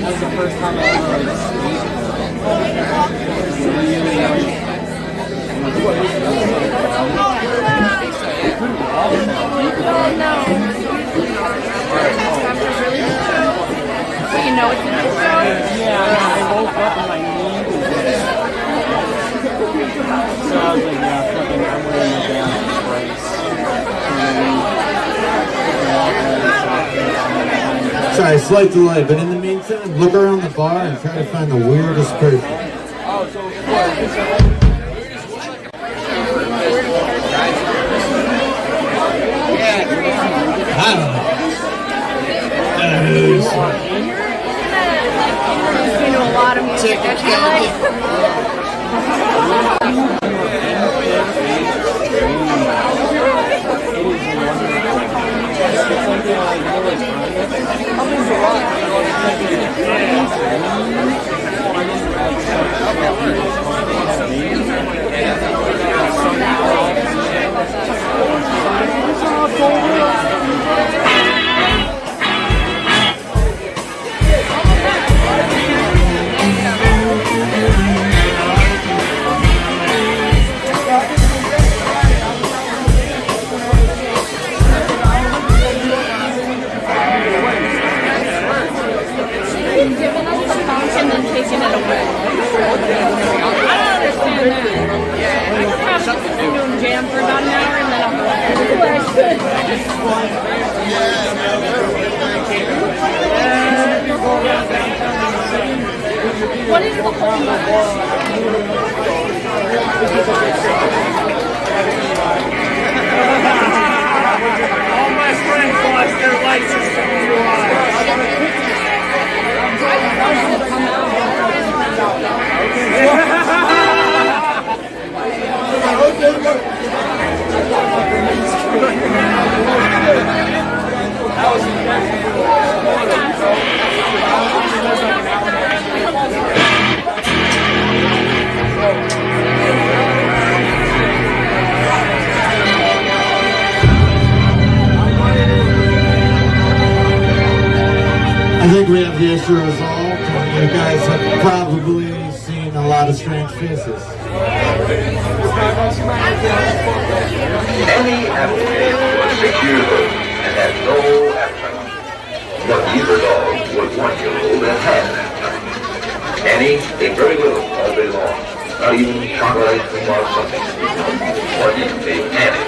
That's the first time I ever You know it's in the show? Yeah, I woke up and my knee was dead. So I was like, yeah, fucking, I'm wearing my damn brace. Sorry, slight delay, but in the meantime, look around the bar and try to find the weirdest person. Oh, so I don't know. You know a lot of music, I feel like. What is the whole All my friends lost their license to I think we have the issue resolved. You guys have probably seen a lot of strange faces. Any applicant was 6 years old and had no appetite. But neither dog was 1 year old and had an appetite. Annie ate very little all day long, not even chocolate ice cream or something. What did you take, Annie?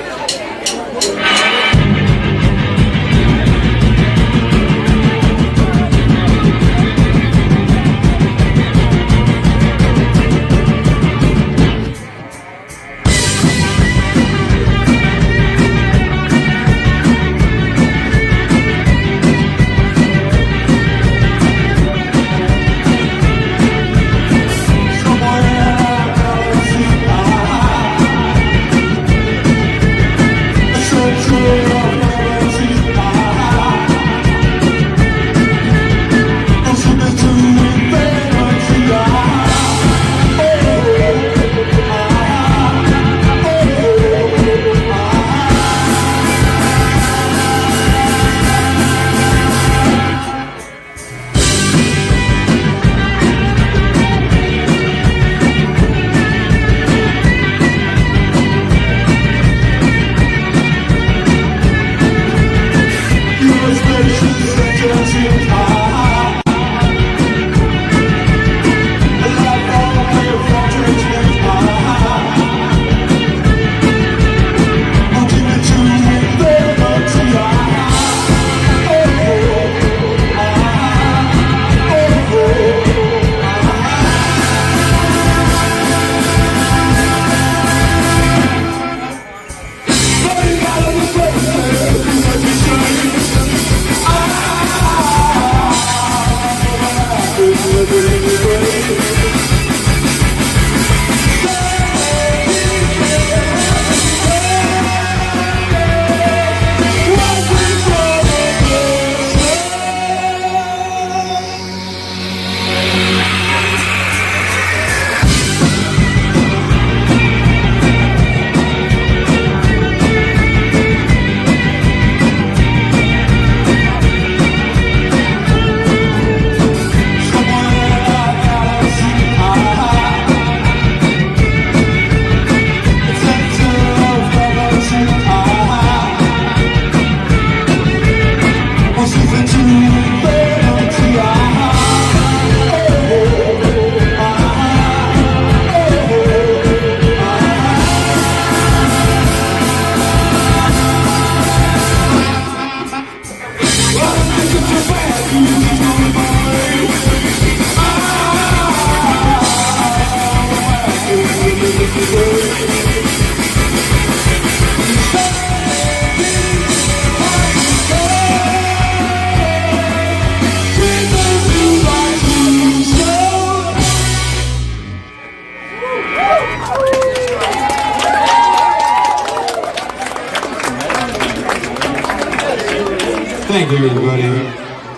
Thank you, everybody.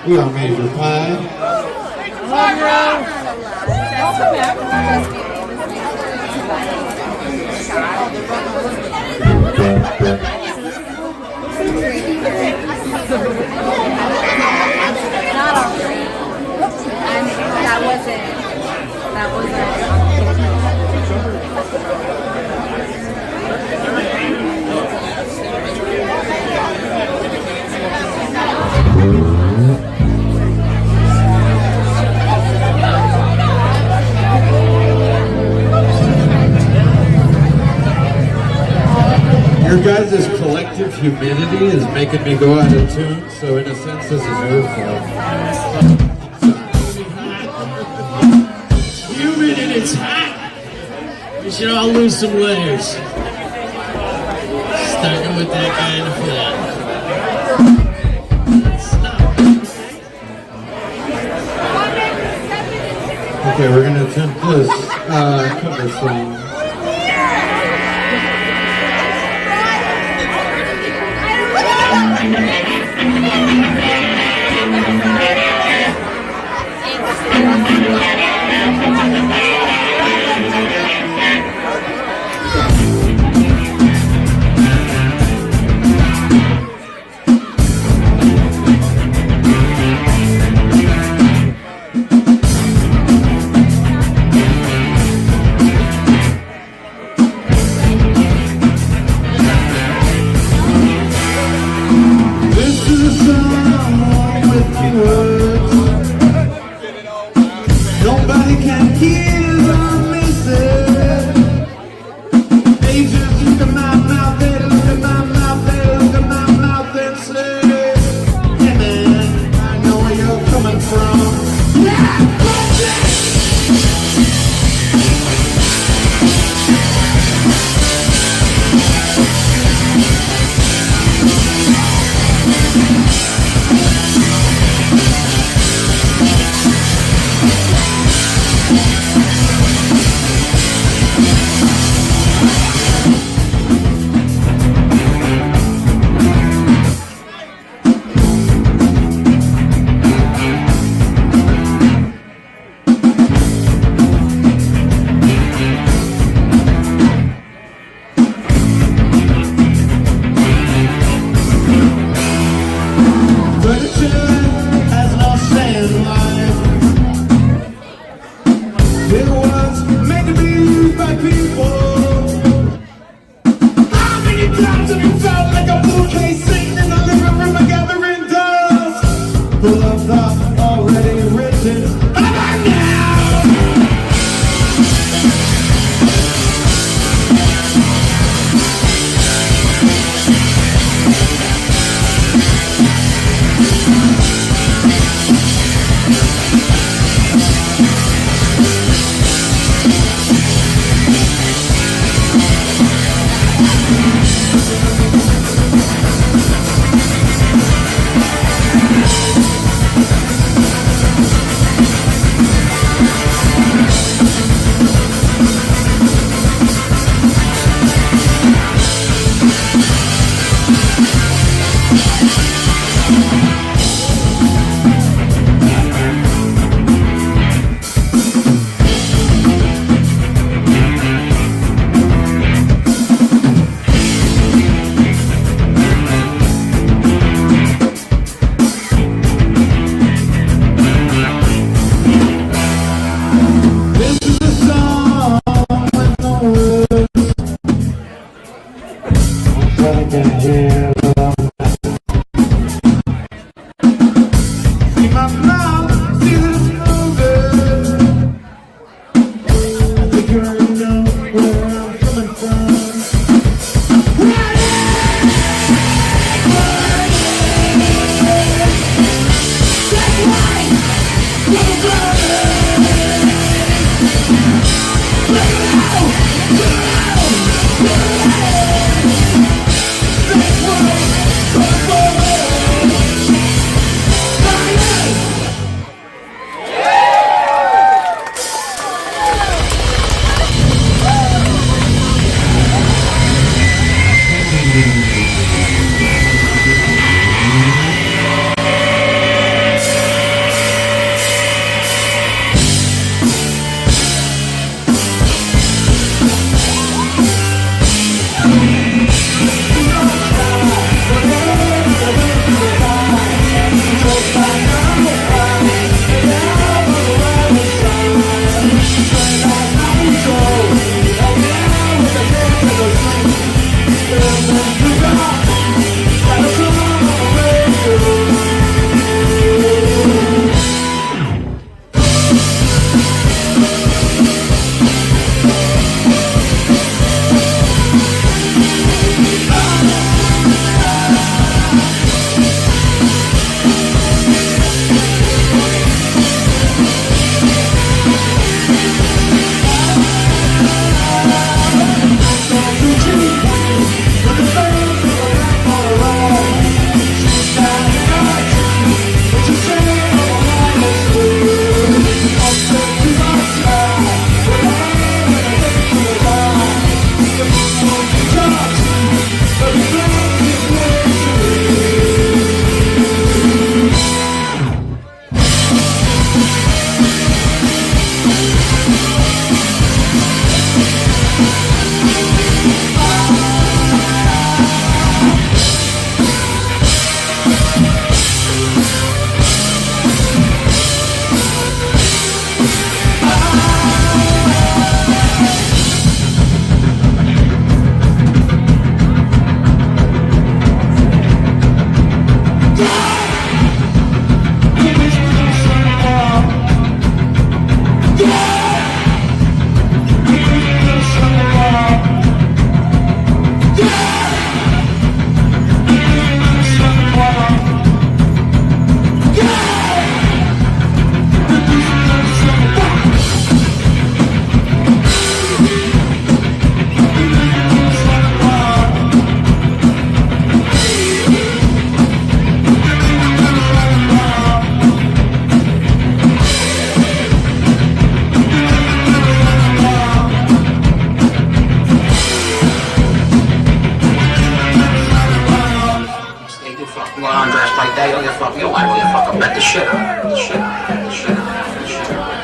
We are Major Pie. Your guys' collective humidity is making me go out of tune, so in a sense this is your fault. it's hot. We should all lose some layers. Starting with that guy in the front. Okay, we're gonna attempt this cover song. Nobody can hear the message. They just look at my mouth, they look at my mouth, they look at my mouth and say, hey man, I know where you're coming from. Yeah, Like that, you don't give a fuck. You don't want to fuck. Bet the shit out. The shit out. The shit out. The shit out.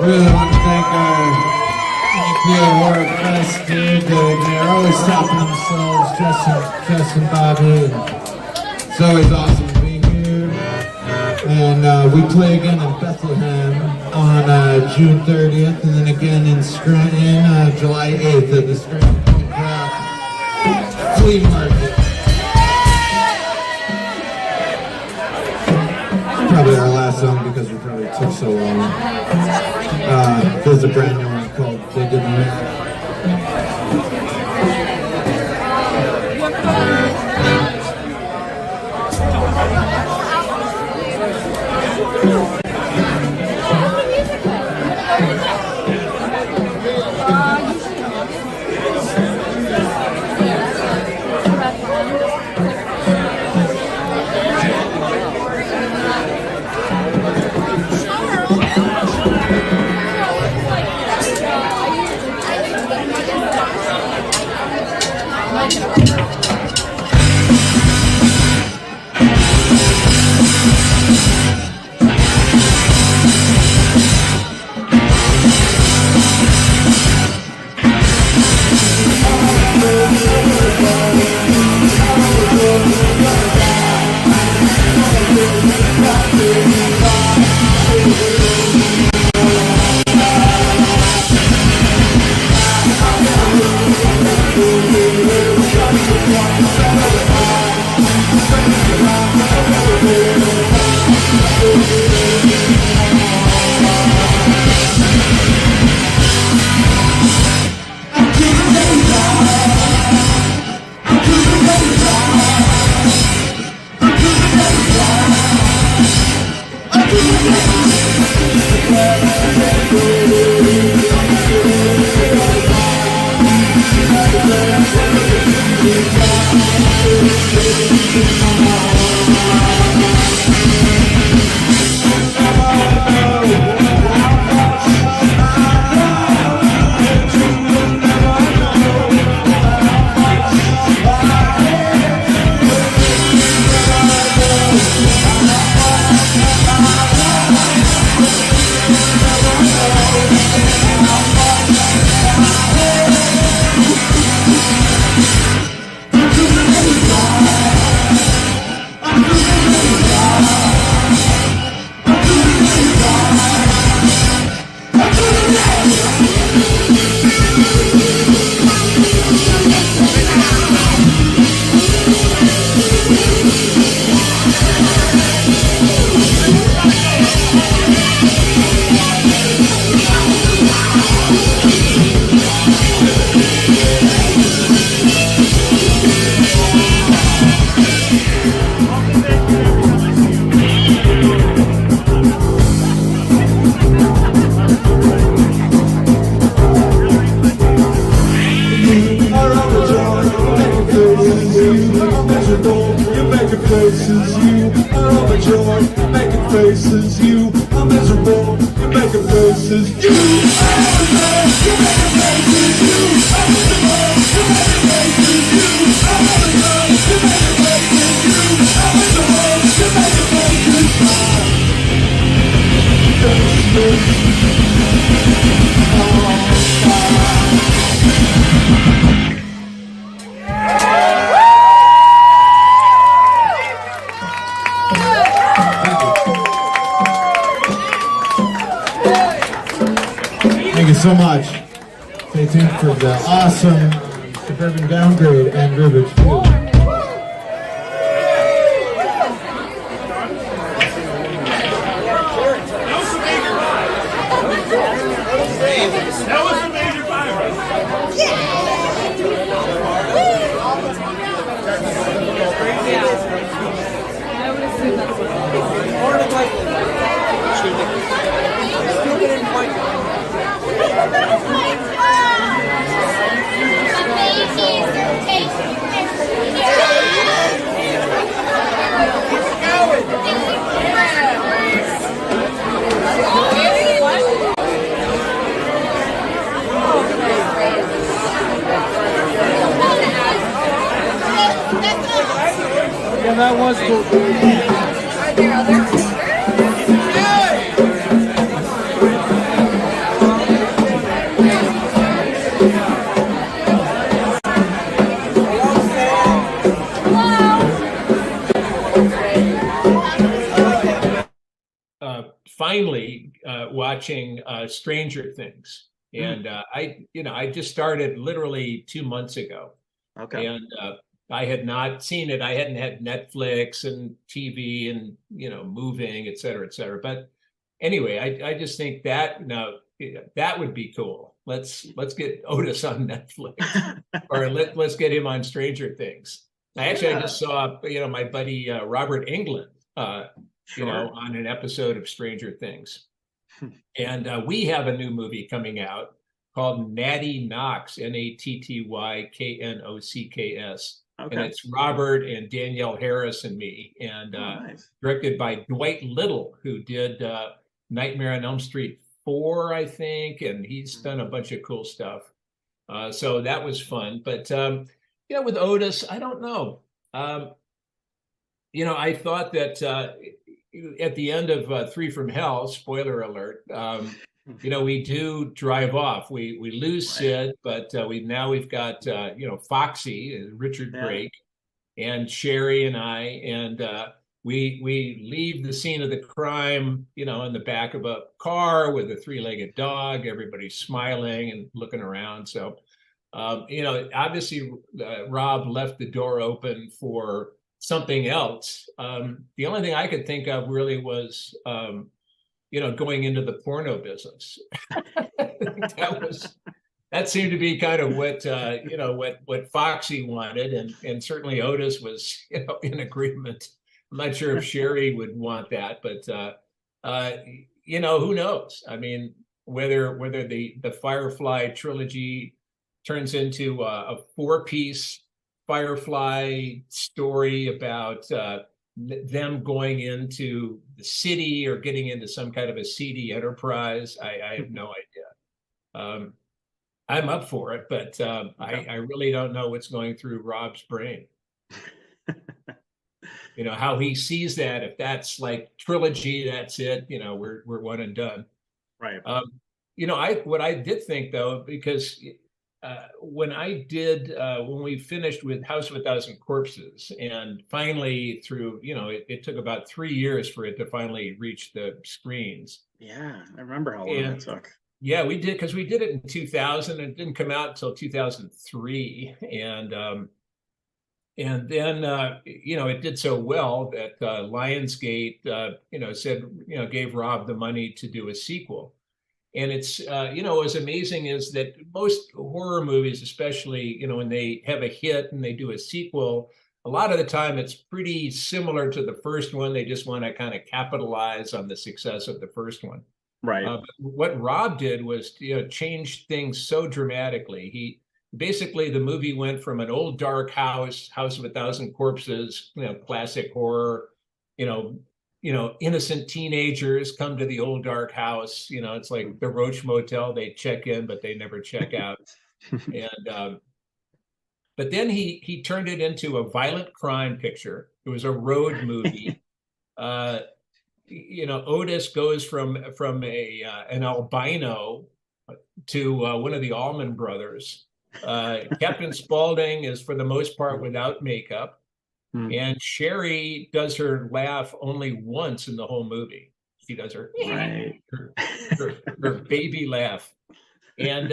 Really want to thank our Horror Fest dude. They're always topping themselves, Jess and Bobby. It's always awesome to be here. And we play again in Bethlehem on June 30th, and then again in Scranton July 8th at the Scranton Flea Market. Probably our last song because we probably took so long. There's a brand new one called They Didn't Matter. Thank you so much. Stay tuned for the awesome Suburban Downgrade and Rubix Pube. That was a major fire. Yeah, that was cool. Are there other watching Stranger Things. And I just started literally 2 months ago. Okay. And I had not seen it. I hadn't had Netflix and TV and, moving, et cetera, et cetera. But anyway, I just think that that would be cool. Let's get Otis on Netflix, or let's get him on Stranger Things. I just saw, my buddy Robert Englund, on an episode of Stranger Things. And we have a new movie coming out called Natty Knocks, Nattyknocks. Okay. And it's Robert and Danielle Harris and me, and nice. directed by Dwight Little, who did Nightmare on Elm Street 4, I think, and he's done a bunch of cool stuff. So that was fun. But with Otis, I don't know. I thought that at the end of Three from Hell, spoiler alert, we do drive off. We lose Sid, but we've got Foxy, Richard Brake, and Sherry and I, and we leave the scene of the crime, in the back of a car with a three-legged dog. Everybody's smiling and looking around. So, obviously, Rob left the door open for something else. The only thing I could think of really was going into the porno business. that seemed to be kind of what what Foxy wanted, and certainly Otis was in agreement. I'm not sure if Sherry would want that, but who knows? I mean, whether the Firefly trilogy turns into a 4-piece Firefly story about them going into the city or getting into some kind of a seedy enterprise, I have no idea. I'm up for it, but I really don't know what's going through Rob's brain. How he sees that. If that's like trilogy, that's it. We're one and done. Right. What I did think though, because when we finished with House of a Thousand Corpses, and finally through, it took about 3 years for it to finally reach the screens. Yeah, I remember how long it took. Yeah, we did, because we did it in 2000, and it didn't come out until 2003, and then it did so well that Lionsgate said gave Rob the money to do a sequel. And it's, what's amazing is that most horror movies, especially, when they have a hit and they do a sequel, a lot of the time it's pretty similar to the first one. They just want to kind of capitalize on the success of the first one. Right. But what Rob did was, change things so dramatically. Basically, the movie went from an old dark House of a Thousand Corpses, classic horror, innocent teenagers come to the old dark house. It's like the Roach Motel. They check in, but they never check out. And but then he turned it into a violent crime picture. It was a road movie. Otis goes from an albino to one of the Allman Brothers. Captain Spaulding is for the most part without makeup. And Sherry does her laugh only once in the whole movie. She does her baby laugh, and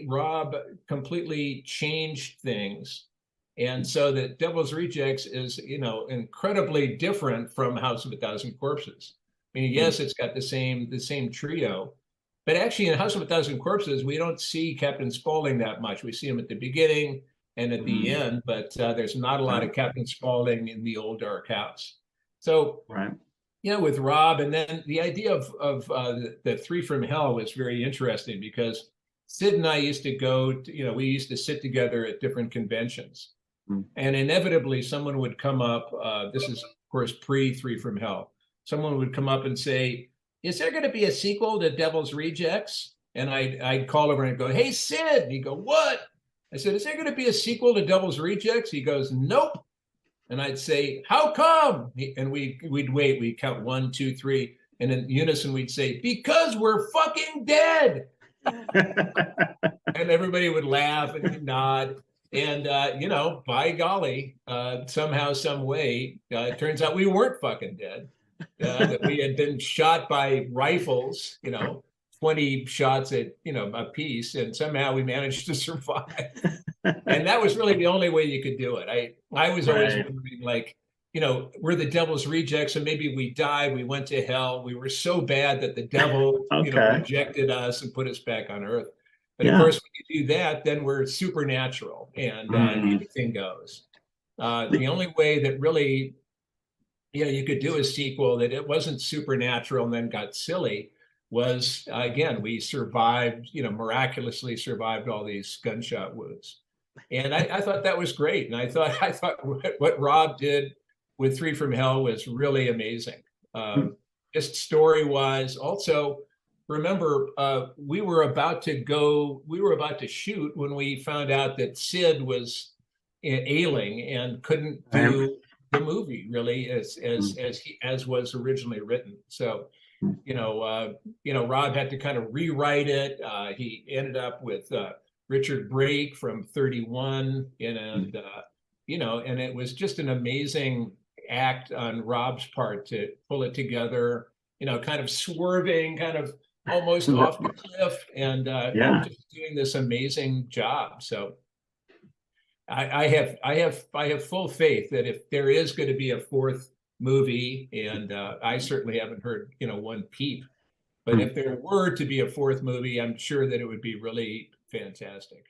Rob completely changed things, and so that Devil's Rejects is incredibly different from House of a Thousand Corpses. I mean, yes, it's got the same trio, but actually in House of a Thousand Corpses we don't see Captain Spaulding that much. We see him at the beginning and at the end, but there's not a lot of Captain Spaulding in the old dark house. So, with Rob, and then the idea of the Three from Hell was very interesting, because Sid and I used to go, we used to sit together at different conventions, and inevitably someone would come up. This is, of course, pre Three from Hell. Someone would come up and say, "Is there going to be a sequel to Devil's Rejects?" And I'd call over and go, "Hey, Sid," and he'd go, "What?" I said, "Is there going to be a sequel to Devil's Rejects?" He goes, "Nope." And I'd say, "How come?" And we'd wait. We'd count 1, 2, 3. And in unison, we'd say, "Because we're fucking dead." And everybody would laugh and nod. And, by golly, somehow, some way, it turns out we weren't fucking dead. that we had been shot by rifles, 20 shots at, a piece, and somehow we managed to survive. And that was really the only way you could do it. I was always wondering, like, we're the devil's rejects, so maybe we died, we went to hell, we were so bad that the devil, rejected us and put us back on earth. But of course, when you do that, then we're supernatural and anything goes. The only way that really, you could do a sequel that it wasn't supernatural and then got silly was, again, we survived, miraculously survived all these gunshot wounds. And I thought that was great. And I thought what Rob did with 3 from Hell was really amazing. Just story-wise. Also, remember, we were about to shoot when we found out that Sid was ailing and couldn't do the movie really as was originally written. So, Rob had to kind of rewrite it. He ended up with Richard Brake from 31, and it was just an amazing act on Rob's part to pull it together, kind of swerving, kind of almost off the cliff, and just doing this amazing job. So I have full faith that if there is going to be a 4th movie, and I certainly haven't heard one peep, but if there were to be a 4th movie, I'm sure that it would be really fantastic.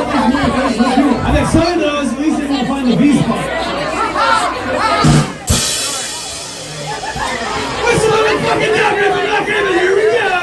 I think some of those, at least they're going to find the B spot. Whistle on the fucking Downgrade, here we go!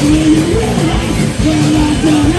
Will you realize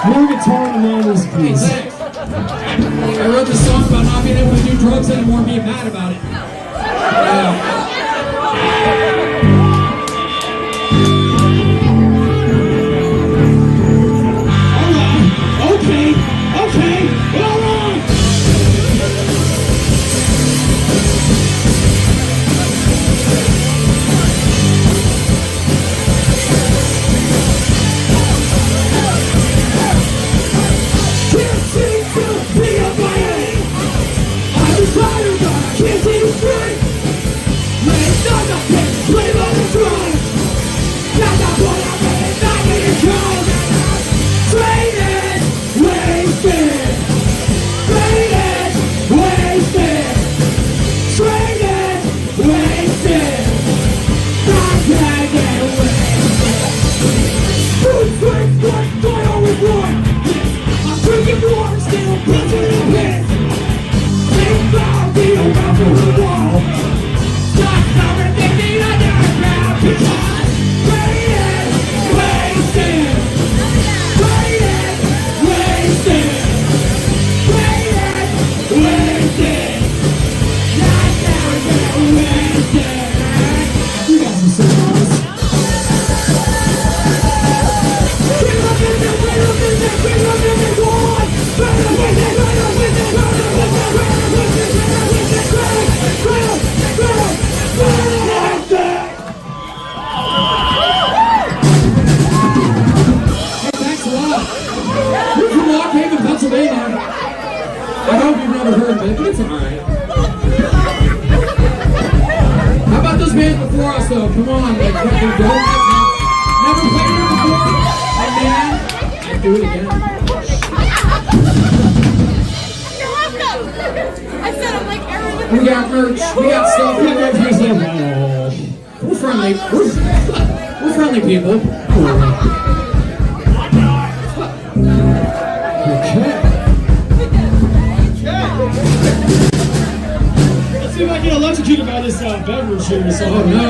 More guitar in the Mesos, please. Thanks. I wrote this song about not being able to do drugs anymore and being mad about it. Okay, all right. Can't seem to be a man. I'm tired, but I can't see straight. Late on the pit, play by the drum. Got that boy, I'm ready, not getting drunk. Traded, wasted. Traded, wasted. Traded, wasted. Not gonna get wasted. Food drinks, what I always want. I'm drinking water, still punching the pit. Think I'll be around for a while. Stop everything the underground because traded, wasted. Traded, wasted. Traded, wasted. Not gonna get wasted. You guys are so nice. Bring up in there, bring up in there, bring up in there, go on. Burn up with it, burn up with it, burn up with it, burn up with it, burn up with it, burn up, burn up, burn up, burn up like that. Hey, thanks a lot. We're from Lock Haven, Pennsylvania. I hope you've never heard of it, but it's alright. How about those bands before us, though? Come on, like, fucking go. Never played it before? And then, I do it again. You're welcome. I said I'm like Aaron. We got merch, we got stuff, we got everything. We're friendly. We're friendly people. Okay. Let's see if I get electrocuted by this beverage here. So, Oh no.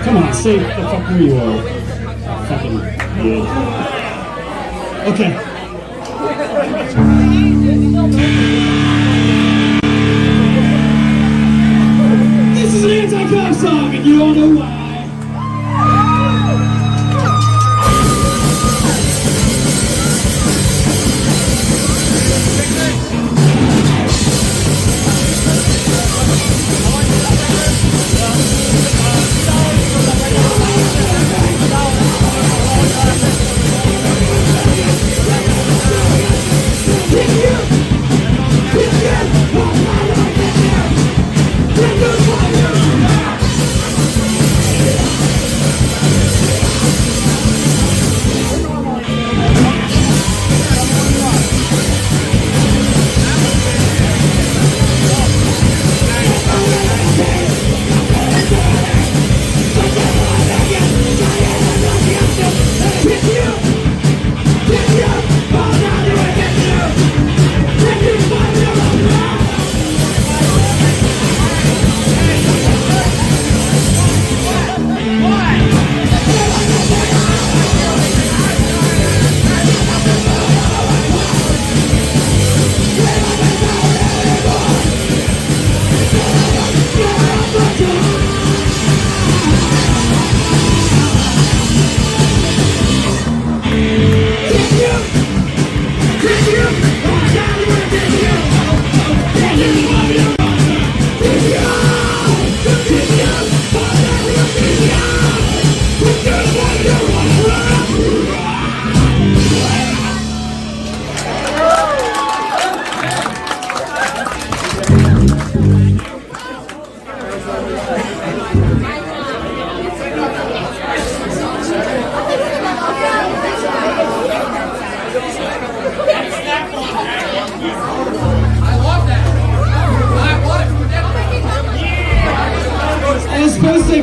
come on, stay the fuck where you are. Fucking yeah. Okay. This is an anti-cop song, and you don't know why.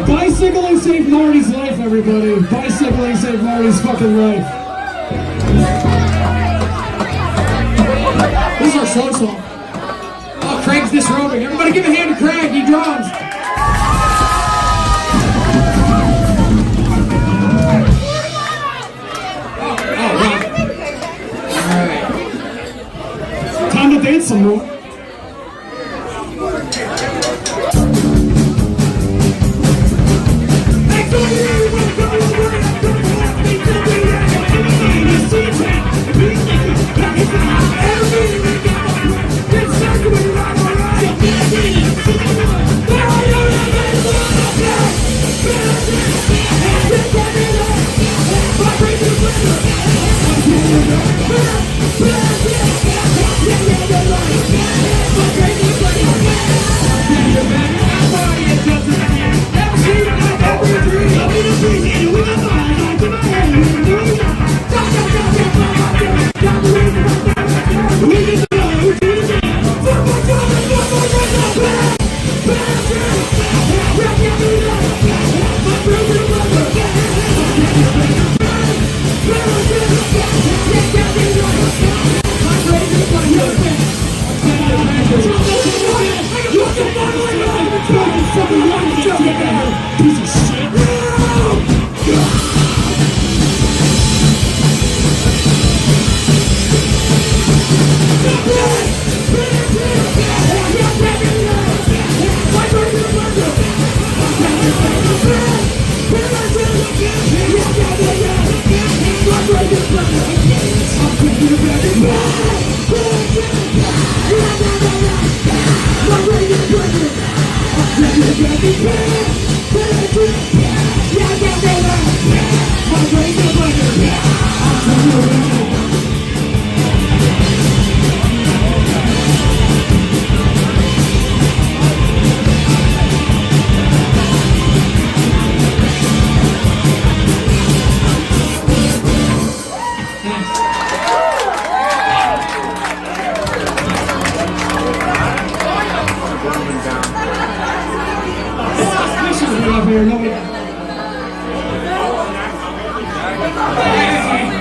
Bicycling saved Marty's life, everybody. Bicycling saved Marty's fucking life. This is our slow song. Oh, Craig's disrobing. Everybody give a hand to Craig. He drums. Time to dance some more.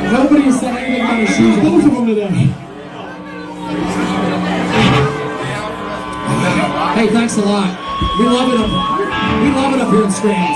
Nobody said anything about his shoes. Both of them today. Hey, thanks a lot. We love it up here in Scranton.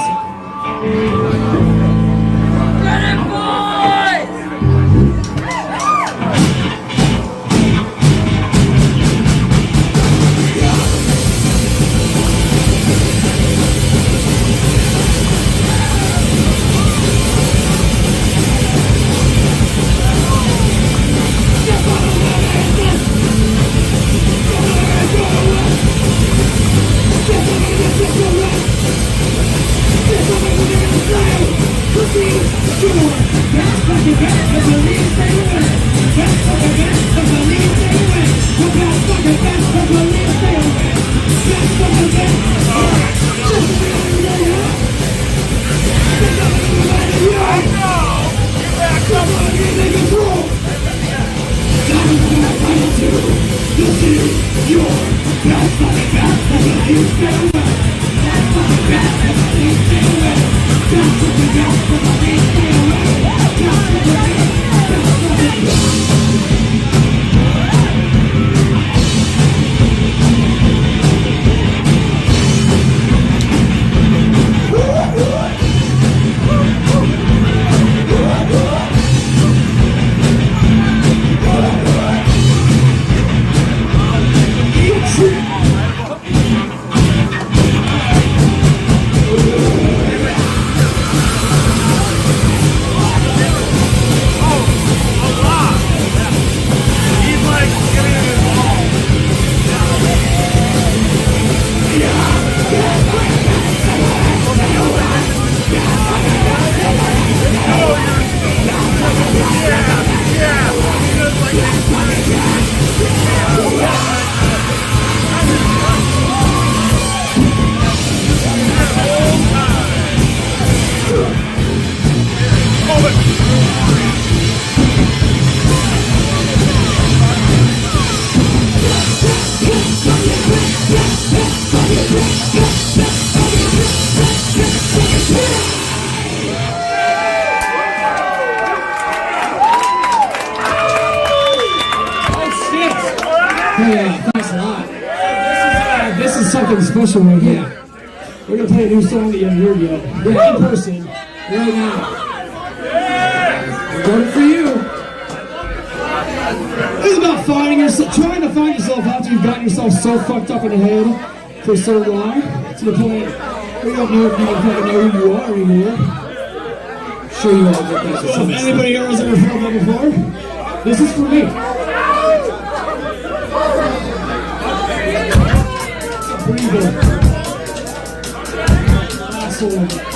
Thanks a lot. This is something special right here. We're going to play a new song that you haven't heard yet. Yeah, in person, right now. We're going for you. This is about finding yourself, trying to find yourself after you've gotten yourself so fucked up in the head for so long, to the point where you don't know if you even fucking know who you are anymore. Sure you all get that. So if anybody here has ever felt that before, this is for me. Breathe in. Last one.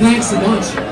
Thanks a bunch.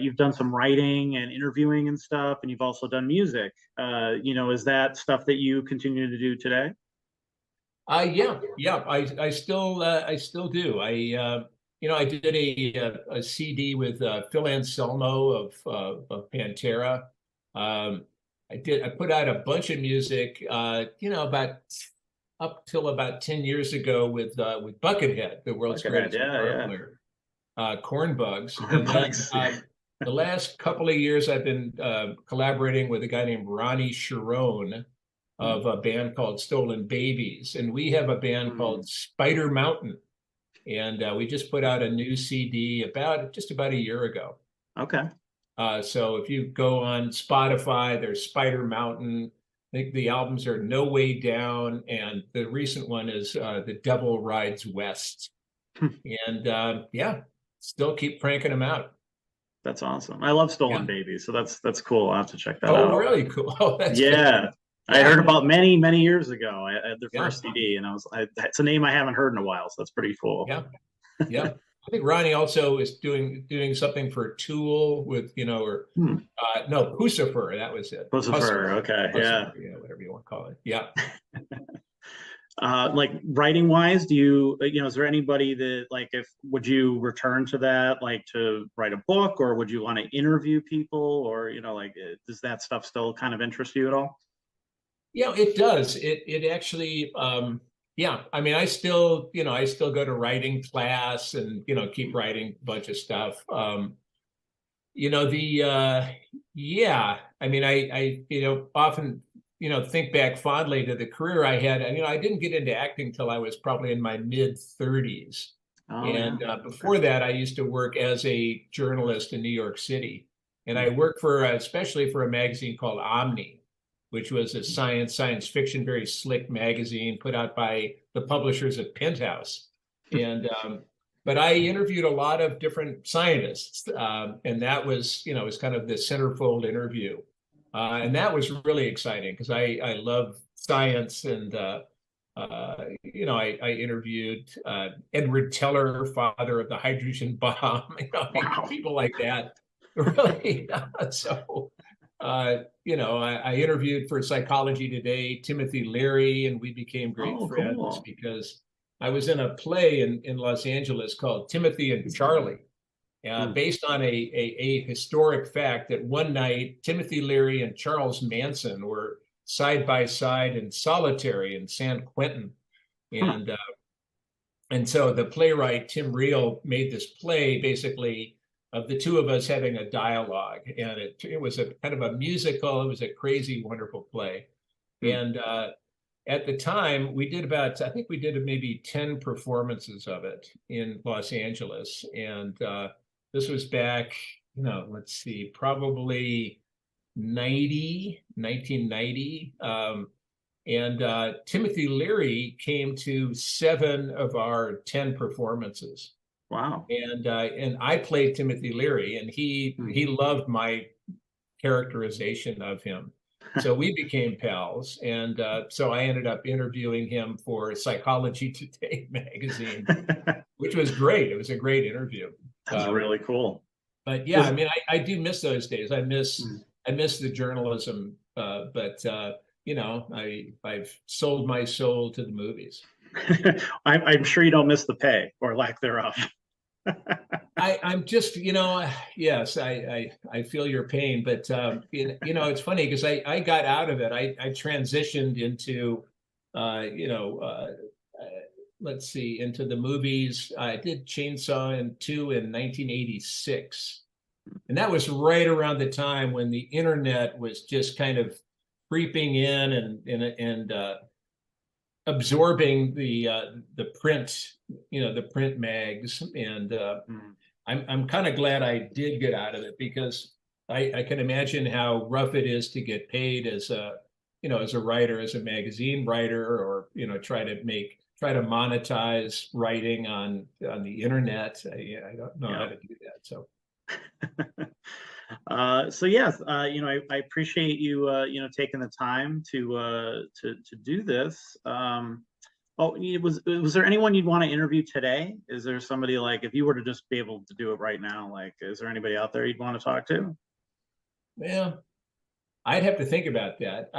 you've done some writing and interviewing and stuff, and you've also done music. Is that stuff that you continue to do today? Yeah. I still do. I did a CD with Phil Anselmo of Pantera. I put out a bunch of music, about up till about 10 years ago with Buckethead, the world's greatest guitar player, Corn Bugs. And then, the last couple of years, I've been collaborating with a guy named Ronnie Sharon of a band called Stolen Babies, and we have a band called Spider Mountain, and we just put out a new CD just about a year ago. Okay. So if you go on Spotify, there's Spider Mountain. I think the albums are No Way Down, and the recent one is The Devil Rides West. And still keep cranking them out. That's awesome. I love Stolen Babies, so that's cool. I'll have to check that out. Oh, really cool. Oh, that's good. I heard about many years ago. I had their first CD, and it's a name I haven't heard in a while, so that's pretty cool. Yeah. I think Ronnie also is doing something for Tool with, no, Pucifer. That was it. Pucifer. Okay. Pucifer, yeah, whatever you want to call it. Yeah. Like writing wise, do you, is there anybody that would you return to that, like to write a book, or would you want to interview people, or, does that stuff still kind of interest you at all? Yeah, it does. It actually, I mean, I still go to writing class and, keep writing a bunch of stuff. I mean, I often, think back fondly to the career I had. And, I didn't get into acting till I was probably in my mid-30s. Before that, I used to work as a journalist in New York City. And I worked especially for a magazine called Omni, which was a science fiction, very slick magazine put out by the publishers at Penthouse. And but I interviewed a lot of different scientists, and that was, was kind of the centerfold interview. And that was really exciting because I love science, and I interviewed Edward Teller, father of the hydrogen bomb, people like that. Really, so. I interviewed for Psychology Today Timothy Leary, and we became great friends because I was in a play in Los Angeles called Timothy and Charlie, based on a historic fact that one night Timothy Leary and Charles Manson were side by side in solitary in San Quentin, and so the playwright Tim Reel made this play basically of the two of us having a dialogue, and it was a kind of a musical. It was a crazy, wonderful play. And at the time, I think we did maybe 10 performances of it in Los Angeles. And this was back, let's see, probably 1990. And Timothy Leary came to 7 of our 10 performances. Wow. And I played Timothy Leary, and he loved my characterization of him. So we became pals. And so I ended up interviewing him for Psychology Today magazine, which was great. It was a great interview. That's really cool. But yeah, I mean, I do miss those days. I miss the journalism, but I've sold my soul to the movies. I'm sure you don't miss the pay or lack thereof. I'm just, yes, I feel your pain, but it's funny because I got out of it. I transitioned into, let's see, into the movies. I did Chainsaw 2 in 1986, and that was right around the time when the internet was just kind of creeping in and absorbing the print, the print mags, and I'm kind of glad I did get out of it because I can imagine how rough it is to get paid as a writer, as a magazine writer, or try to monetize writing on the internet. I don't know how to do that. So. So yes, I appreciate you, taking the time to do this. Oh, was there anyone you'd want to interview today? Is there somebody, like, if you were to just be able to do it right now, like, is there anybody out there you'd want to talk to? Yeah, I'd have to think about that.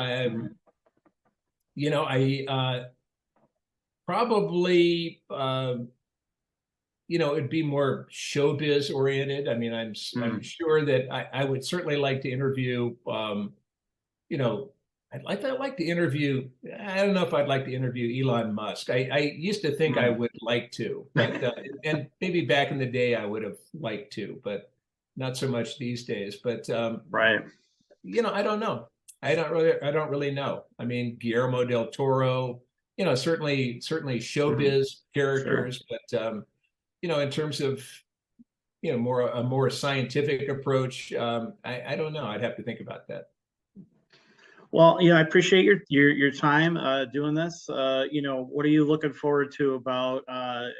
You know, I probably you know, it'd be more showbiz oriented. I mean, I'm sure that I would certainly like to interview. You know, I'd like to interview. I don't know if I'd like to interview Elon Musk. I used to think I would like to, but and maybe back in the day I would have liked to, but not so much these days. But right, you know, I don't know. I don't really know. I mean, Guillermo del Toro. You know, certainly showbiz characters, but you know, in terms of, you know, a more scientific approach, I don't know. I'd have to think about that. Well, yeah, I appreciate your time doing this. You know, what are you looking forward to about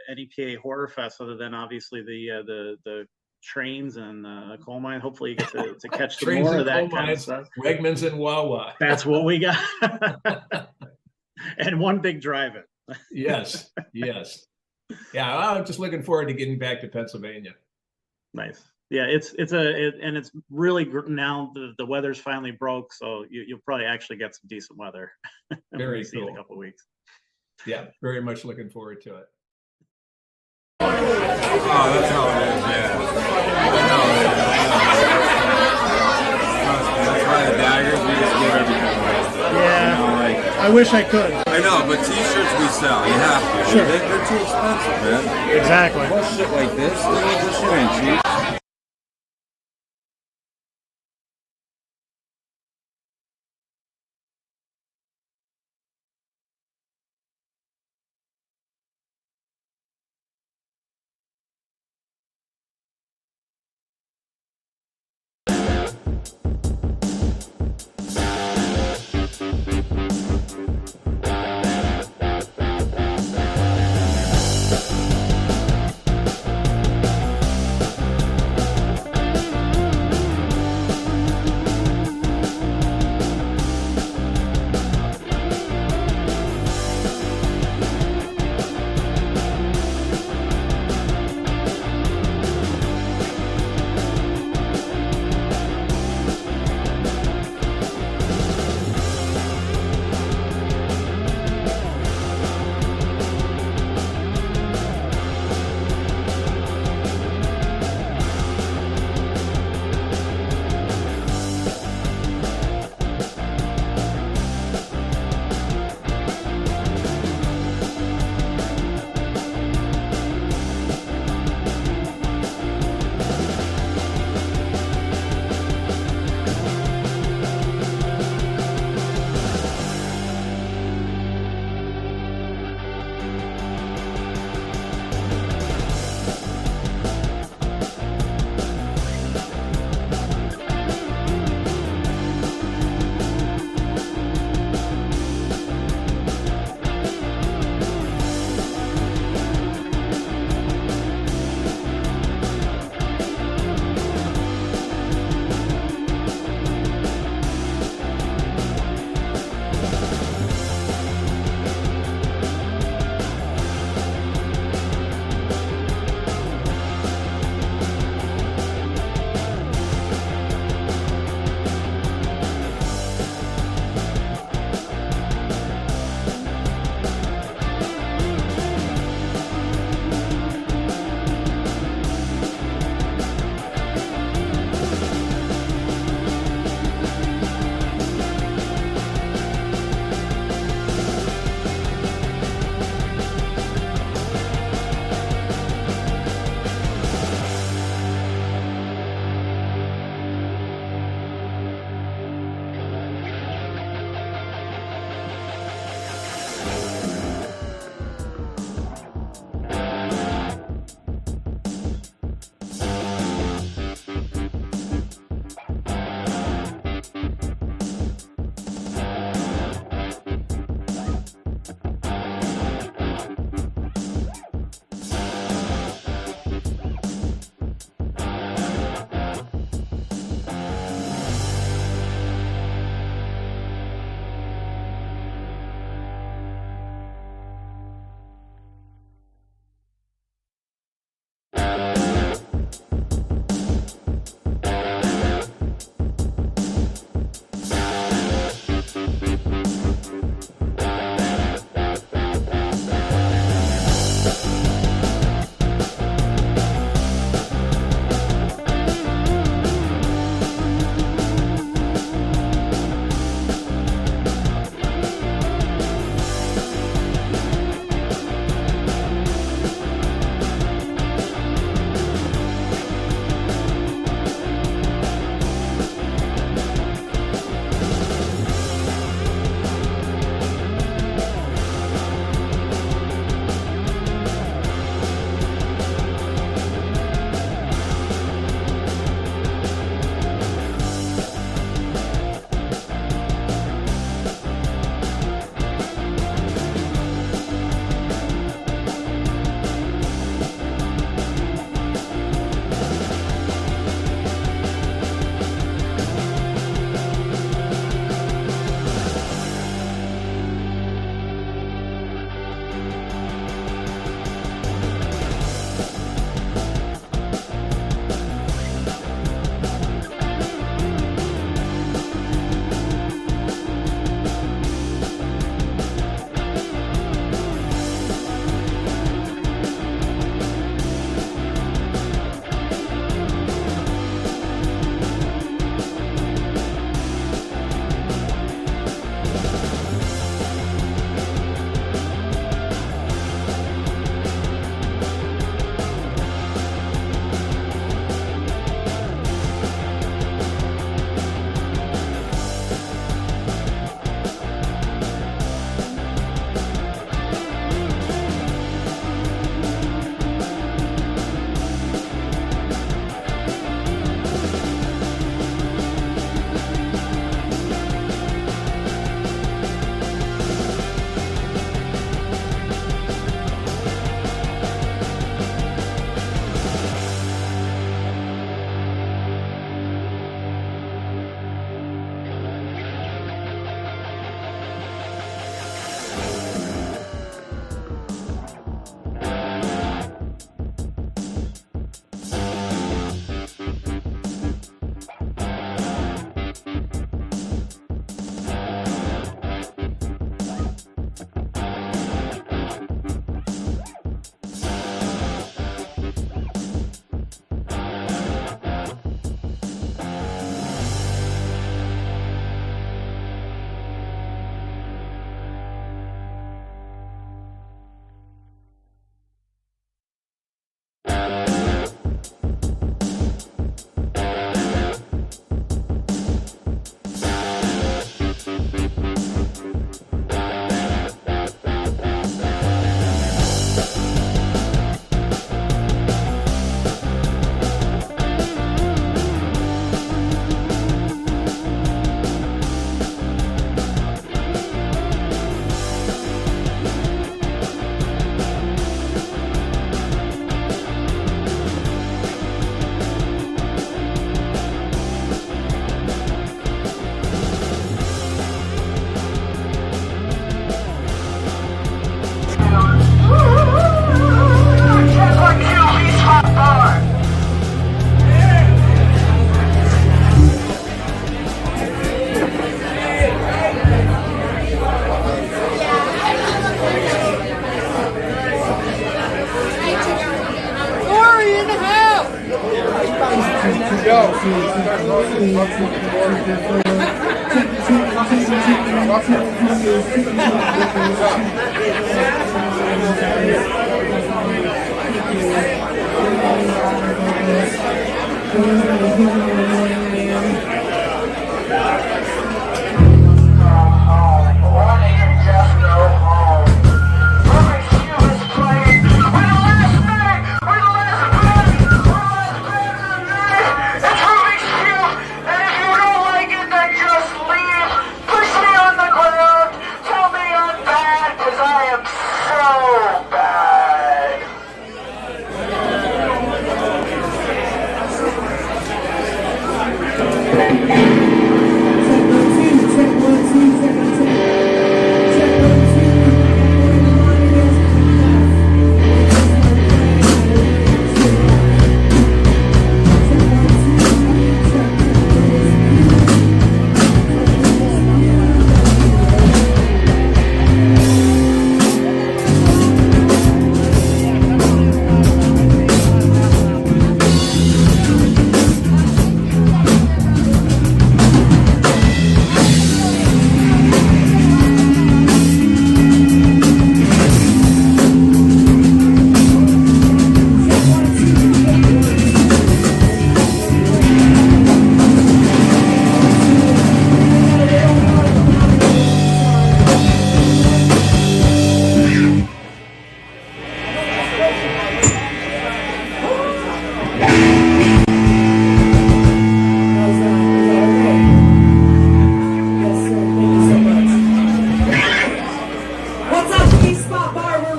NEPA Horror Fest, other than obviously the trains and coal mine? Hopefully you get to catch some more of that kind of stuff. Wegmans and Wawa. That's what we got. And one big drive-in. Yes. Yeah, I'm just looking forward to getting back to Pennsylvania. Nice. Yeah, and it's really now the weather's finally broke, so you'll probably actually get some decent weather. Very cool. In a couple of weeks. Yeah, very much looking forward to it. Oh, that's how it is. Yeah, I know. That's why the daggers we just give everything away. Yeah, you know, like, I wish I could. I know, but T-shirts we sell. You have to. Sure. They're too expensive, man. Exactly. More shit like this, this shit ain't cheap.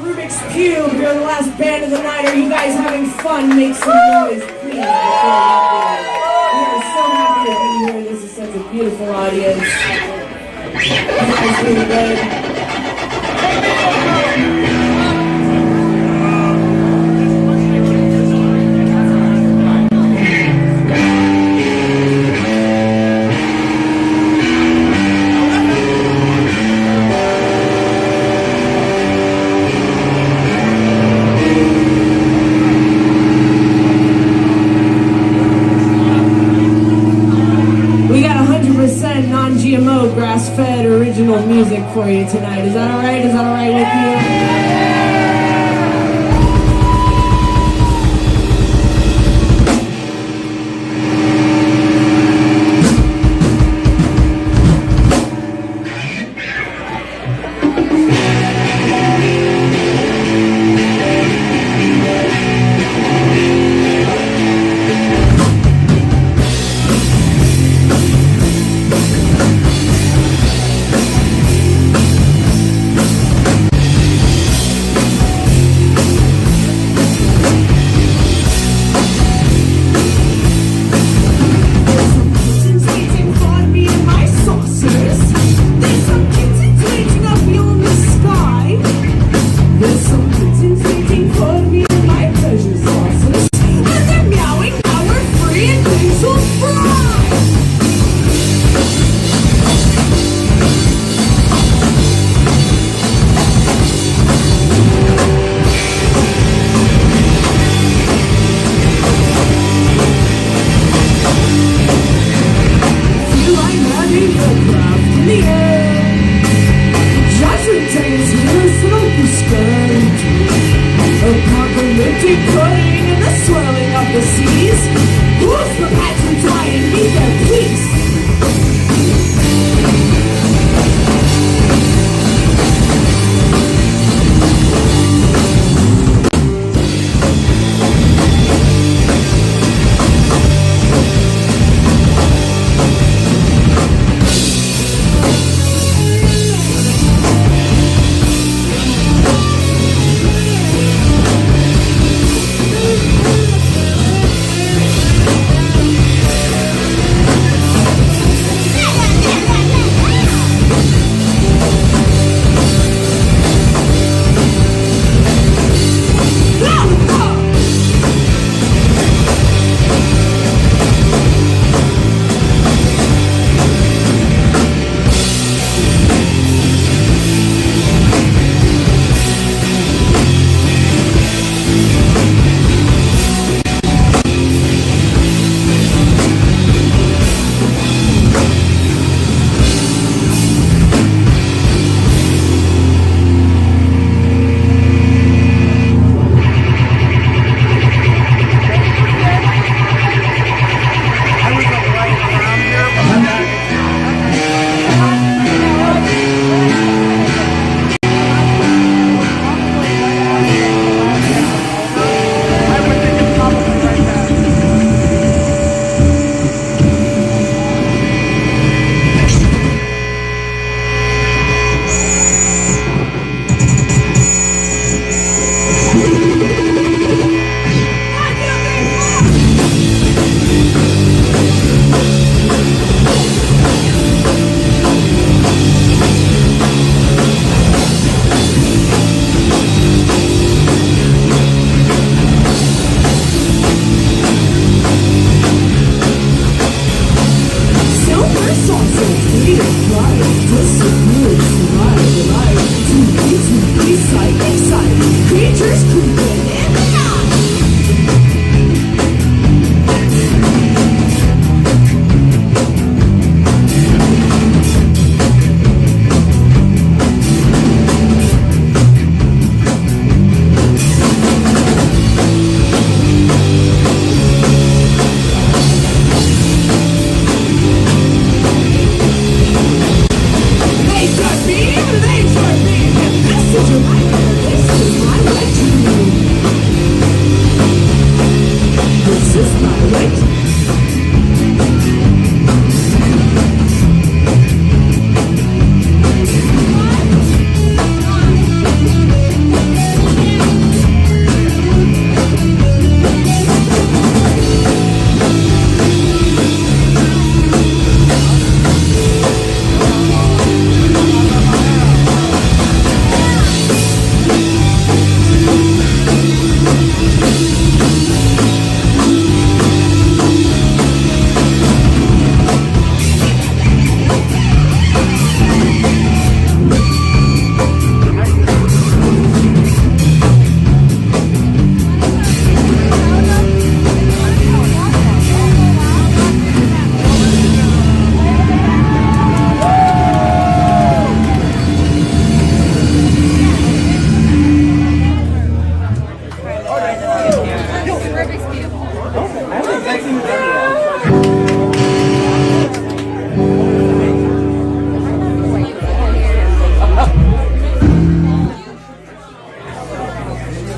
Rubix Pube, you're the last band of the night. Are you guys having fun? Make some noise, please. We are so happy to be here. This is such a beautiful audience. You guys doing good? original music for you tonight. Is that all right? Is that all right with you?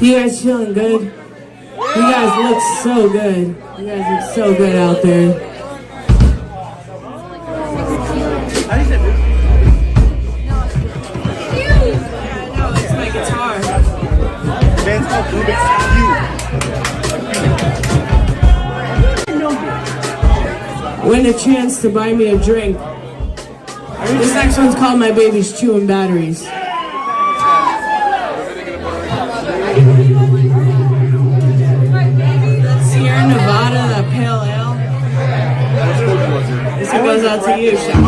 You guys feeling good? You guys look so good. You guys look so good out there. Yeah, no, it's my guitar. Band's called Rubix. Win a chance to buy me a drink. This next one's called My Baby's Chewing Batteries. Sierra Nevada, that pale ale. This one goes out to you, Sean.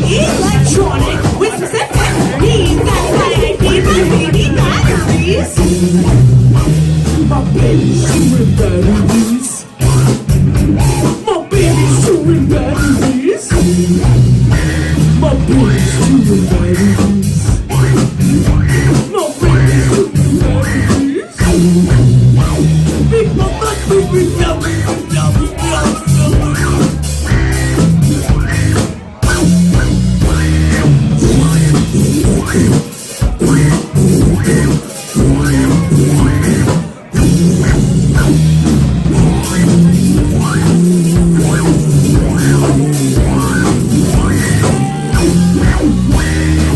Electronic with specific needs. That's why I need my baby batteries. My baby's chewing batteries. My baby's chewing batteries. My baby's chewing batteries. My baby's chewing batteries. Big mama, baby, yummy, yummy, yummy, yummy.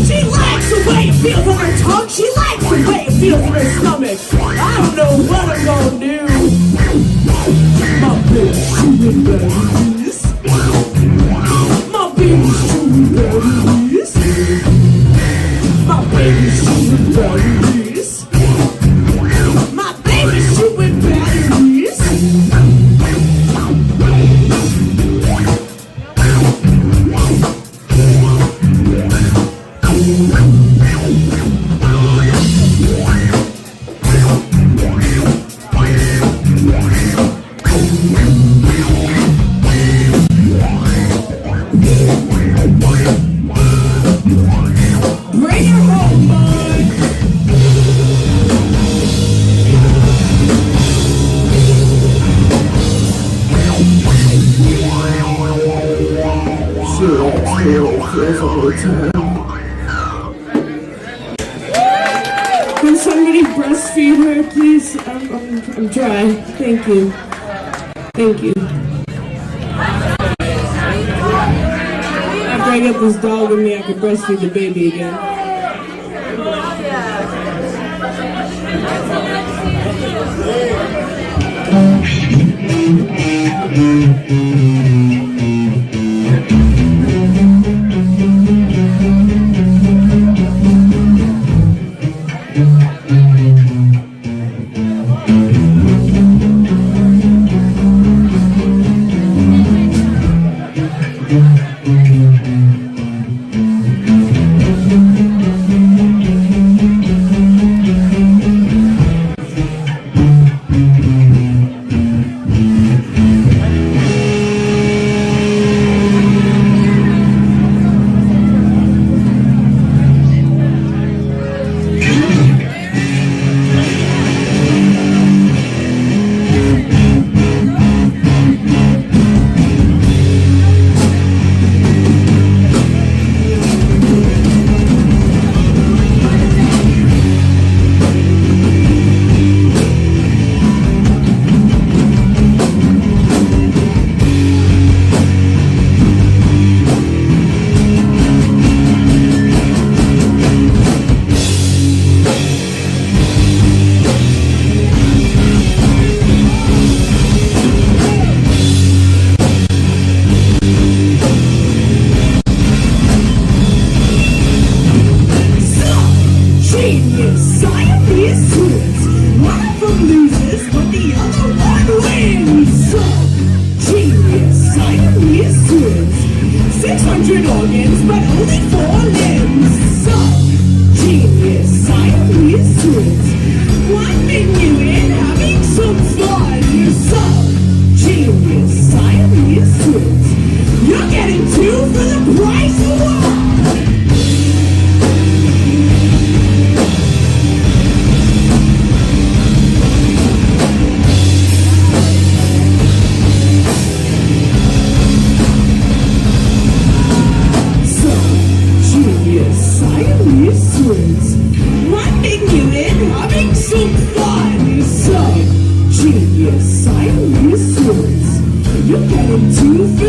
She likes the way it feels on her tongue. She likes the way it feels in her stomach. I don't know what I'm gonna do. My baby's chewing batteries. My baby's chewing batteries. My baby's chewing batteries. My baby's chewing batteries. Bring her home, boy. Can somebody breastfeed her, please? I'm dry. Thank you. Thank you. After I get this dog with me, I can breastfeed the baby again.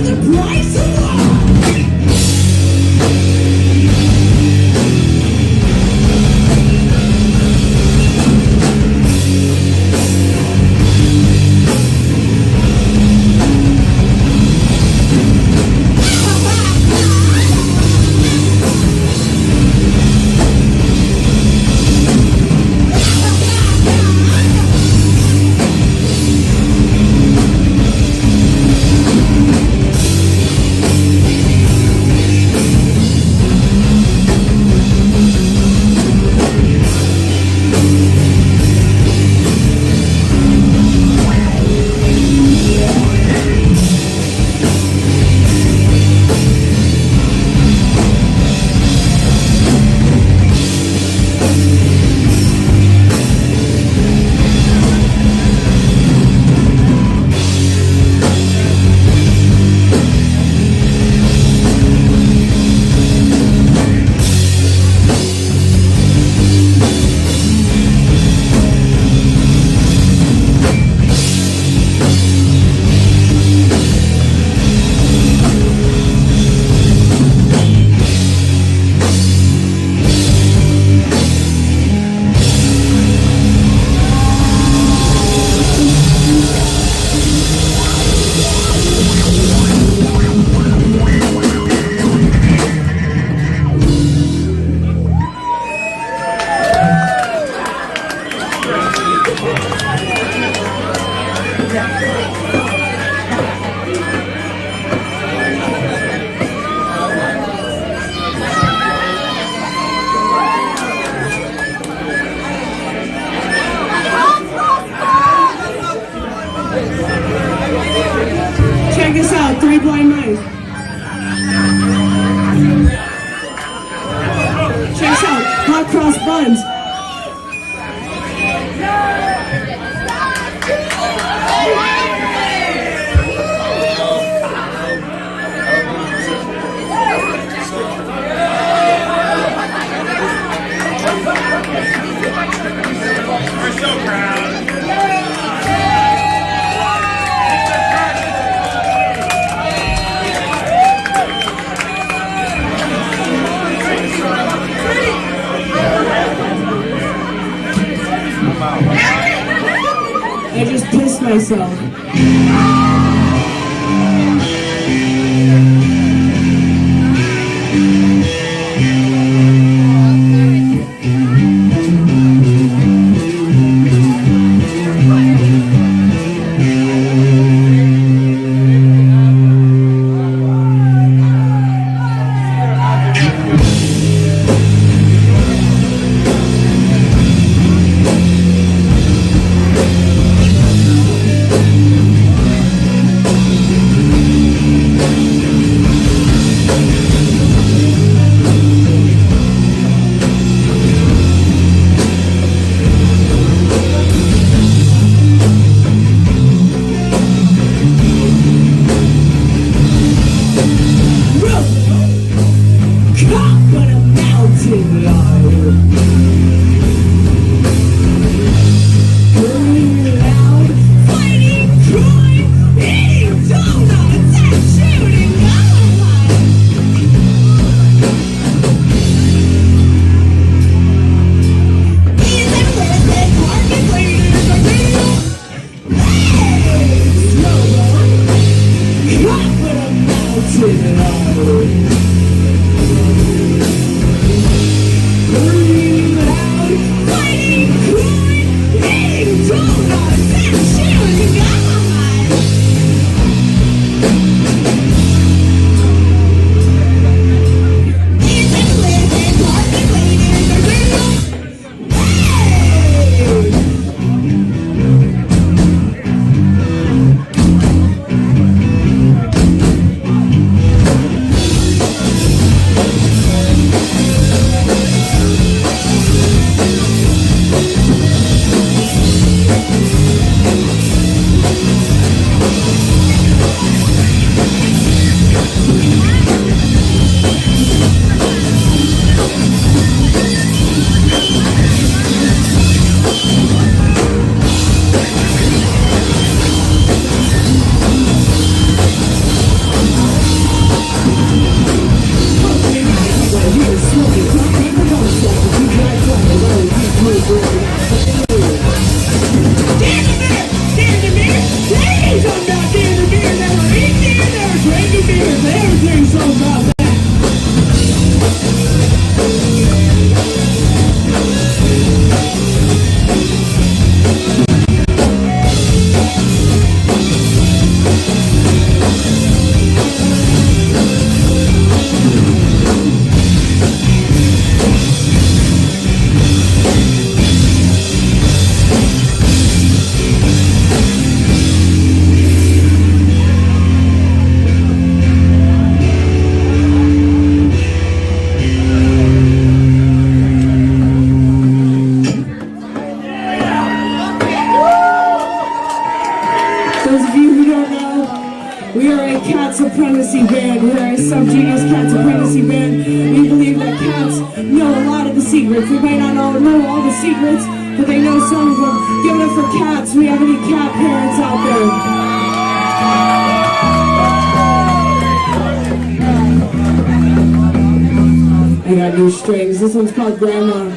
for the price of one. Check this out, 3 blind mice. Check this out, hot cross buns. We're so proud. I just pissed myself. We are a cat supremacy band. We are a subgenius cat supremacy band. We believe that cats know a lot of the secrets. They might not know all the secrets, but they know some of them. Give it up for cats. We have any cat parents out there? I got new strings. This one's called Grandma.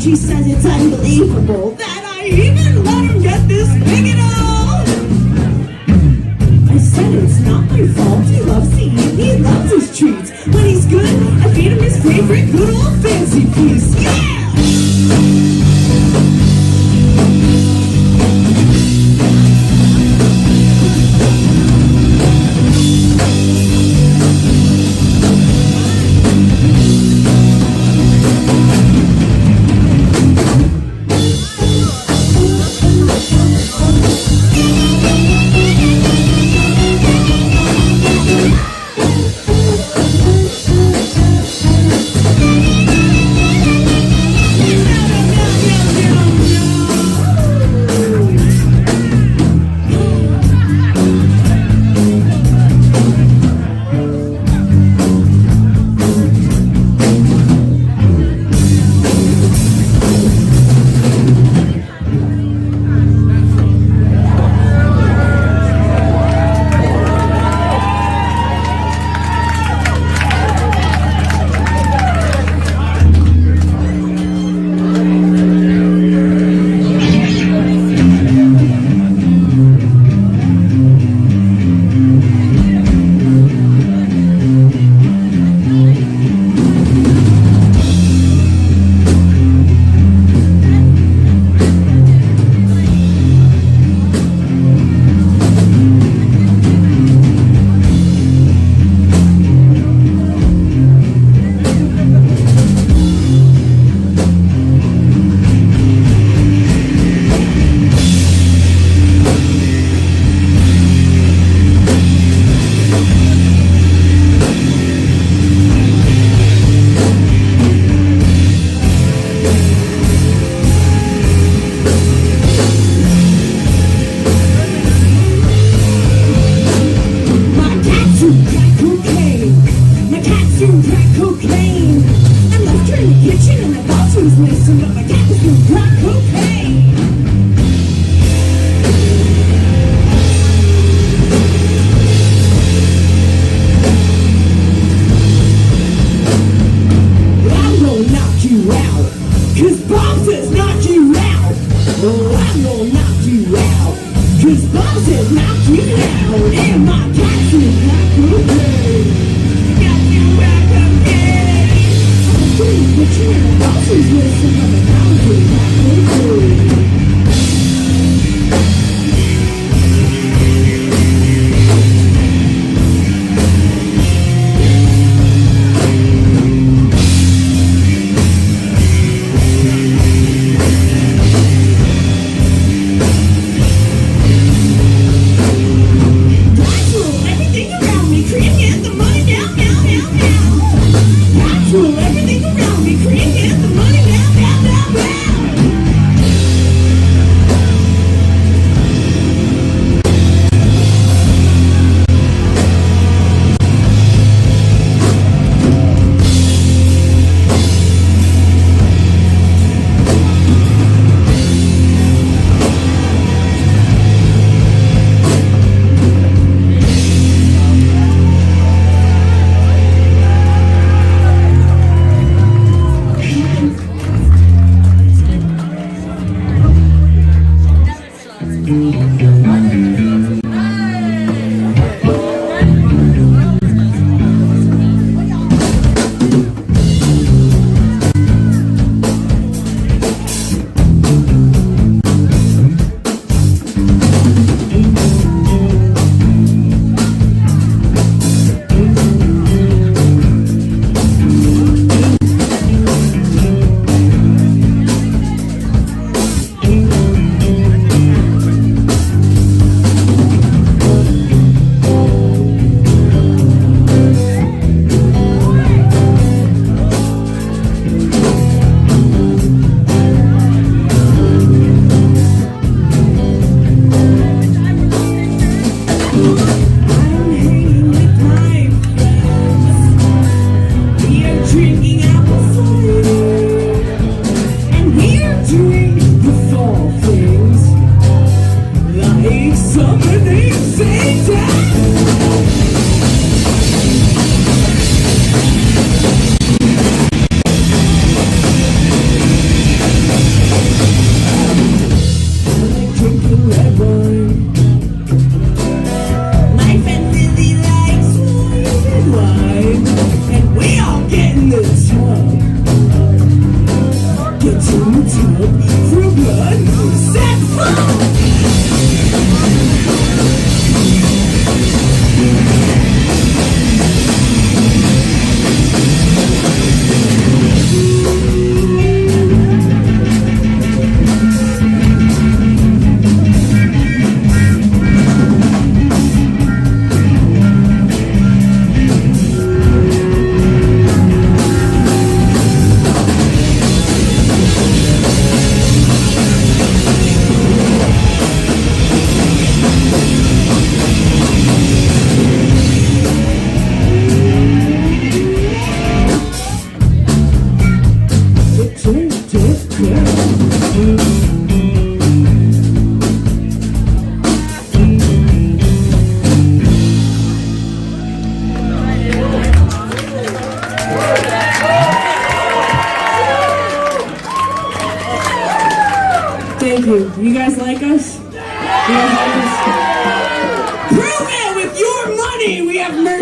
She says it's unbelievable that I even let him get this big at all. I said it's not my fault. He loves to eat. He loves his treats. When he's good, I feed him his favorite good old fancy piece. Yeah!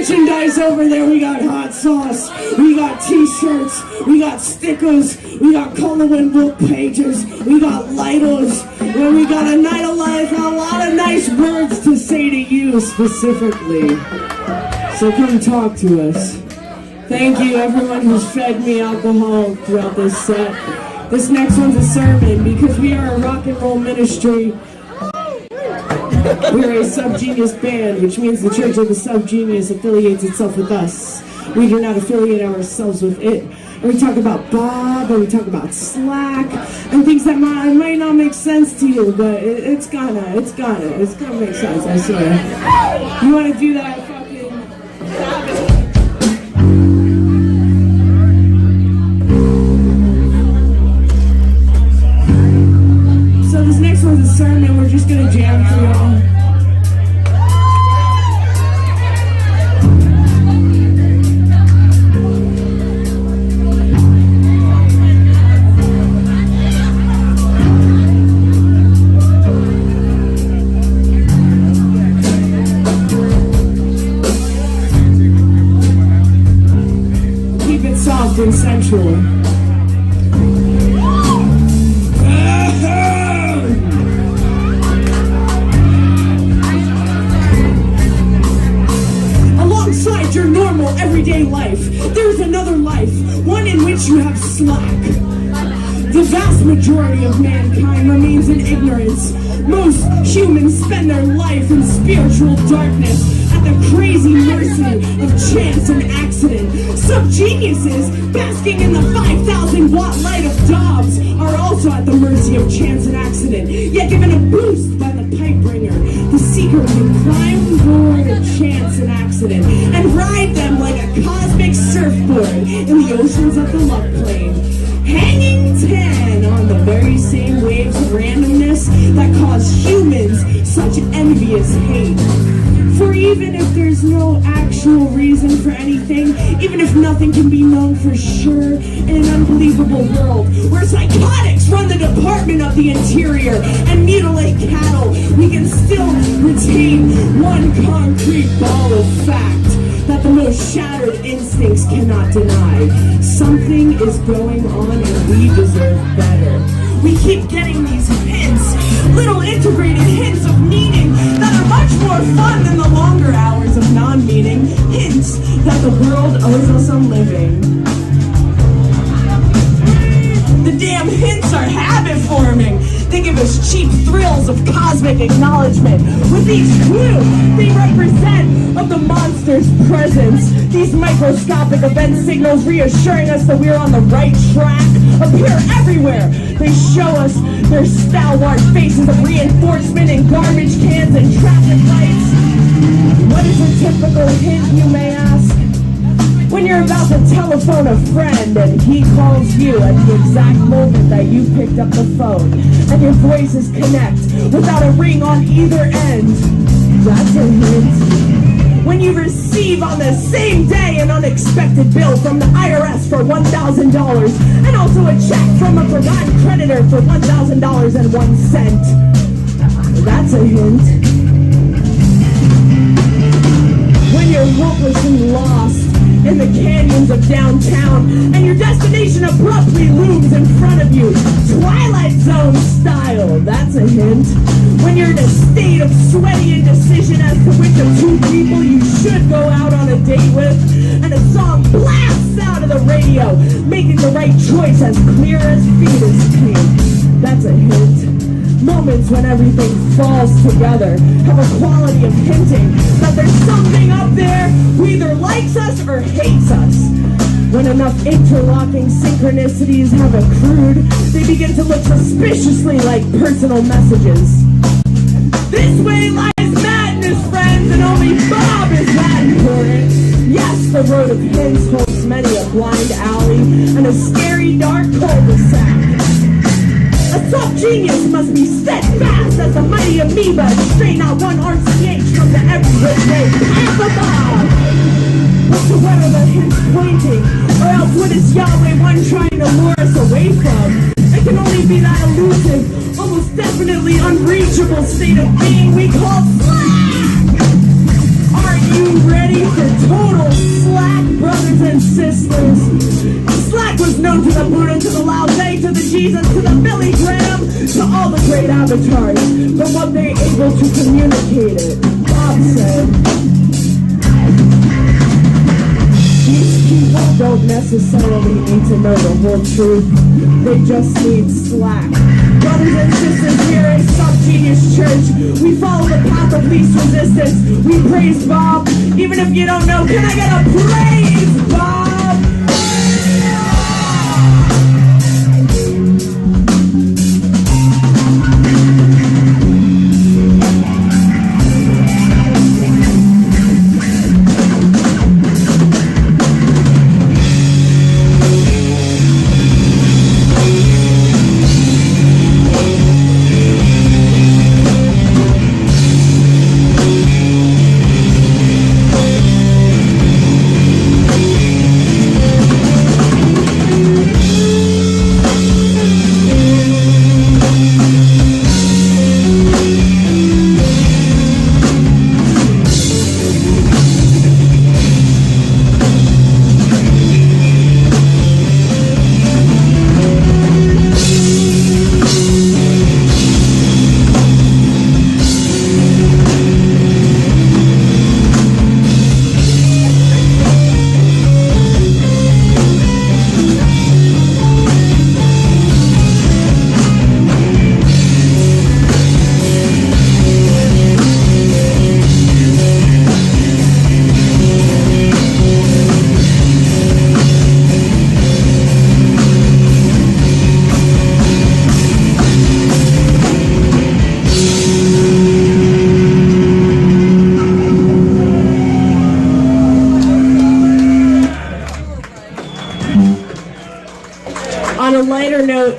merchandise over there. We got hot sauce, we got t-shirts, we got stickers, we got coloring book pages, we got lighters, and we got a night of life, a lot of nice words to say to you specifically. So come talk to us. Thank you everyone who's fed me alcohol throughout this set. This next one's a sermon because we are a rock and roll ministry. We're a Subgenius band, which means the Church of the Subgenius affiliates itself with us. We do not affiliate ourselves with it. And we talk about Bob, and we talk about Slack, and things that might not make sense to you, but it's gonna make sense, I swear. You wanna do that fucking... So this next one's a sermon, we're just gonna jam for y'all. Soft and sensual. Alongside your normal everyday life, there's another life, one in which you have slack. The vast majority of mankind remains in ignorance. Most humans spend their life in spiritual darkness, at the crazy mercy of chance and accident. Subgeniuses, basking in the 5,000-watt light of Dobbs, are also at the mercy of chance and accident, yet given a boost by the pipe bringer. The seeker can climb aboard a chance and accident and ride them like a cosmic surfboard in the oceans of the luck plane, hanging 10 on the very same waves of randomness that cause humans such envious hate. For even if there's no actual reason for anything, even if nothing can be known for sure in an unbelievable world where psychotics run the Department of the Interior and mutilate cattle, we can still retain one concrete ball of fact that the most shattered instincts cannot deny. Something is going on and we deserve better. We keep getting these hints, little integrated hints of meaning that are much more fun than the longer hours of non-meaning, hints that the world owes us a living. The damn hints are habit forming. They give us cheap thrills of cosmic acknowledgement. With each clue they represent of the monster's presence, these microscopic event signals reassuring us that we're on the right track appear everywhere. They show us their stalwart faces of reinforcement in garbage cans and traffic lights. What is a typical hint, you may ask? When you're about to telephone a friend and he calls you at the exact moment that you picked up the phone and your voices connect without a ring on either end, that's a hint. When you receive on the same day an unexpected bill from the IRS for $1,000 and also a check from a forgotten creditor for $1,000.01, that's a hint. When you're hopelessly lost in the canyons of downtown and your destination abruptly looms in front of you, Twilight Zone style, that's a hint. When you're in a state of sweaty indecision as to which of two people you should go out on a date with, and a song blasts out of the radio, making the right choice as clear as fetus paint, that's a hint. Moments when everything falls together have a quality of hinting that there's something up there who either likes us or hates us. When enough interlocking synchronicities have accrued, they begin to look suspiciously like personal messages. This way lies madness, friends, and only Bob is that important. Yes, the road of hints holds many a blind alley and a scary dark cul-de-sac. A subgenius must be steadfast as the mighty amoeba and strain out one RCH from the everyday path of Bob. But to what are the hints pointing? Or else what is Yahweh one trying to lure us away from? It can only be that elusive, almost definitely unreachable state of being we call slack. Are you ready for tour? and sisters. Slack was known to the Buddha, to the Lao Tse, to the Jesus, to the Billy Graham, to all the great avatars. But what they able to communicate it, Bob said. These people don't necessarily need to know the whole truth. They just need slack. Brothers and sisters here at Subgenius Church, we follow the path of least resistance. We praise Bob, even if you don't know. Can I get a praise, Bob?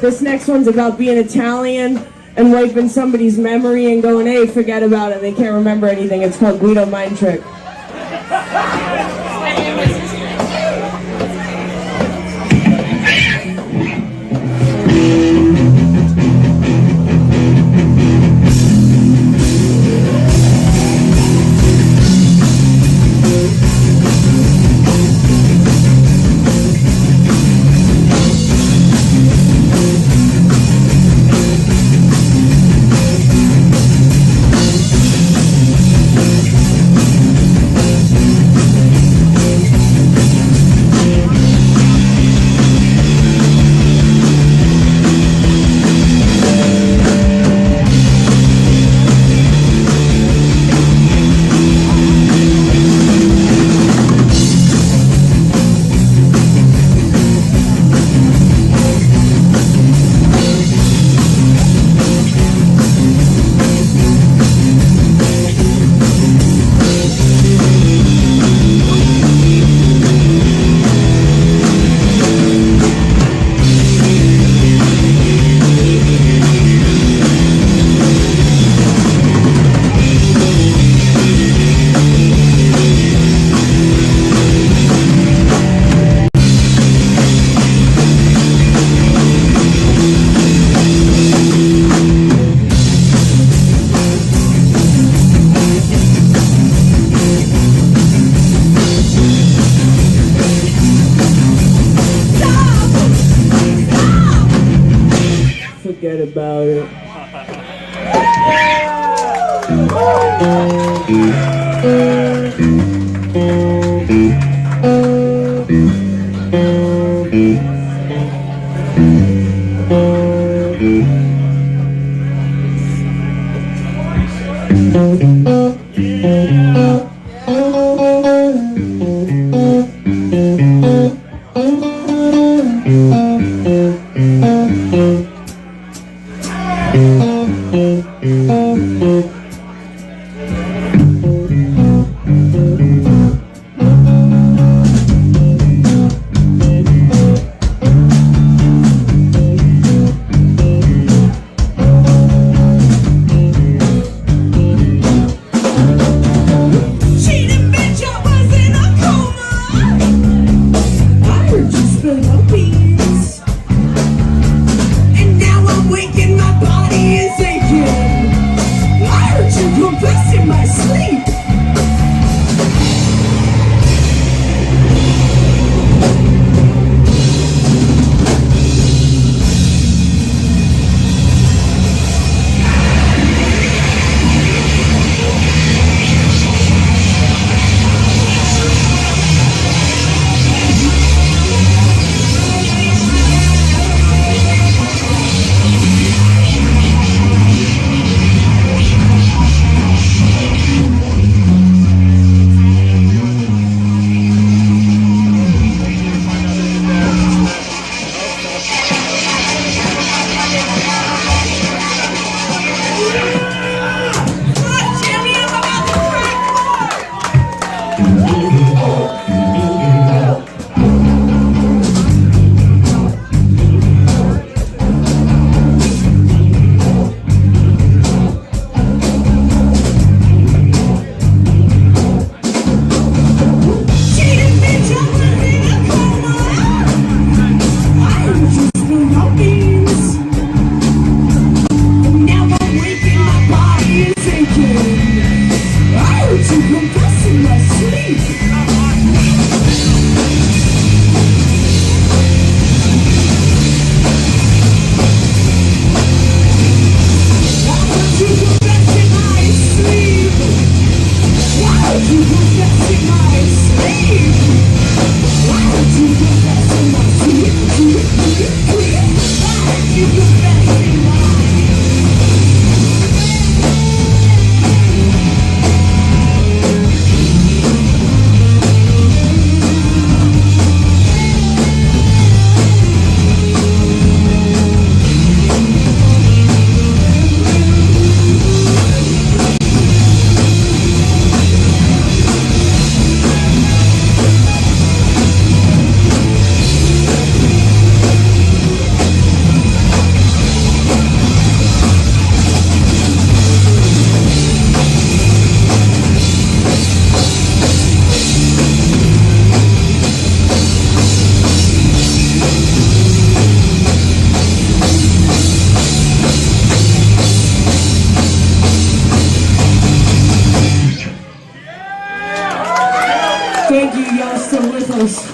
This next one's about being Italian and wiping somebody's memory and going, hey, forget about it. They can't remember anything. It's called Guido Mind Trick. Thank you, y'all still with us.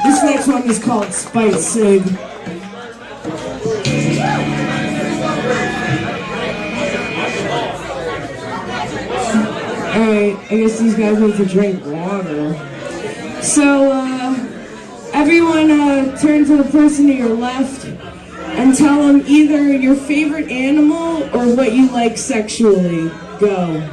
This next one is called Spite Sig. Alright, I guess these guys need to drink water. So, everyone turn to the person to your left and tell them either your favorite animal or what you like sexually. Go.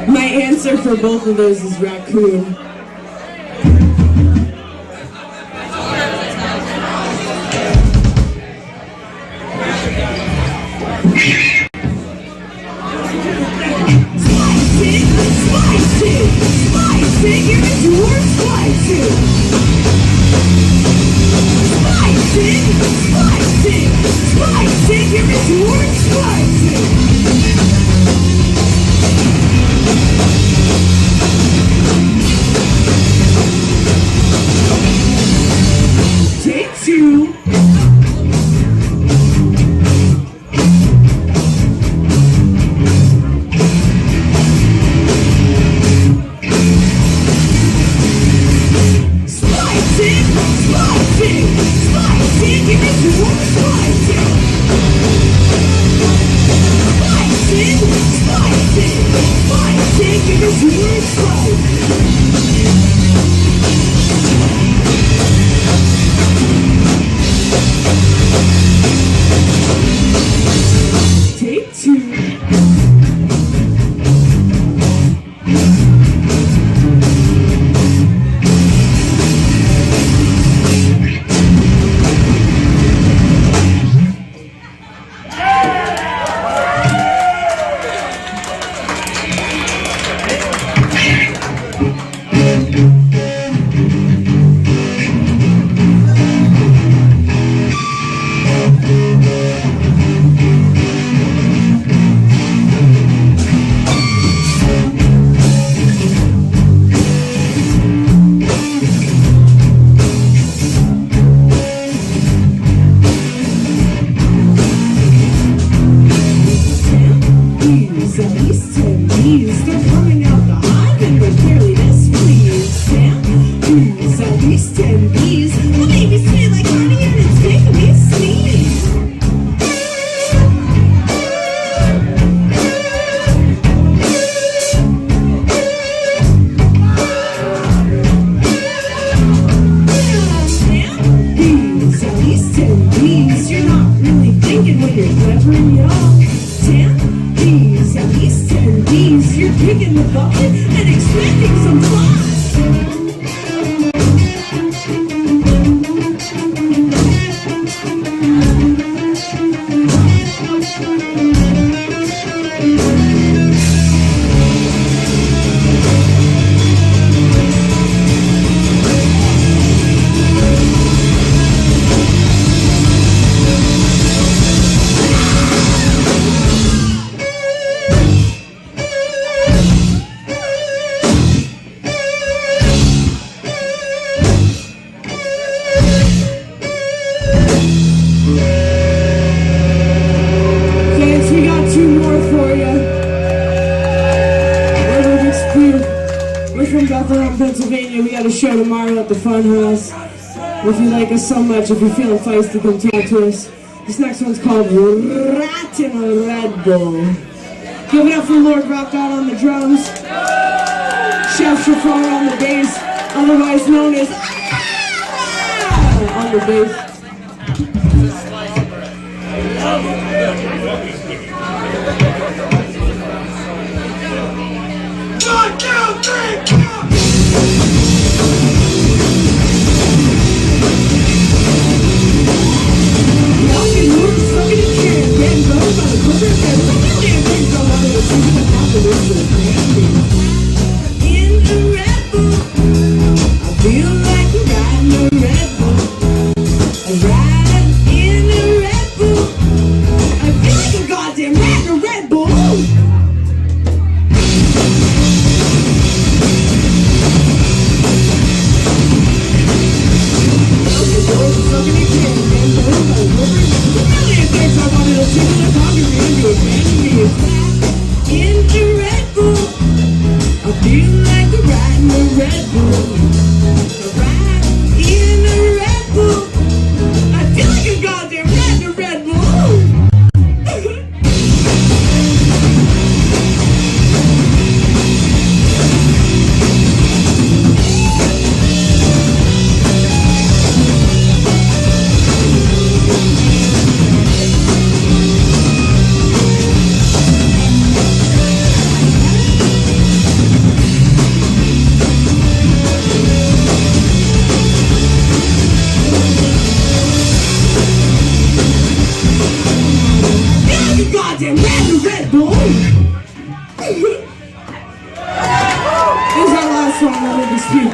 My answer for both of those is raccoon. a bucket and expecting some fun. Pennsylvania, we got a show tomorrow at the Funhouse. If you like us so much, if you're feeling feisty, come talk to us. This next one's called Rat in a Red Bull. Give it up for Lord Rock God on the drums, Chef Shafar on the bass, otherwise known as on the bass. 1, 2, 3, 4.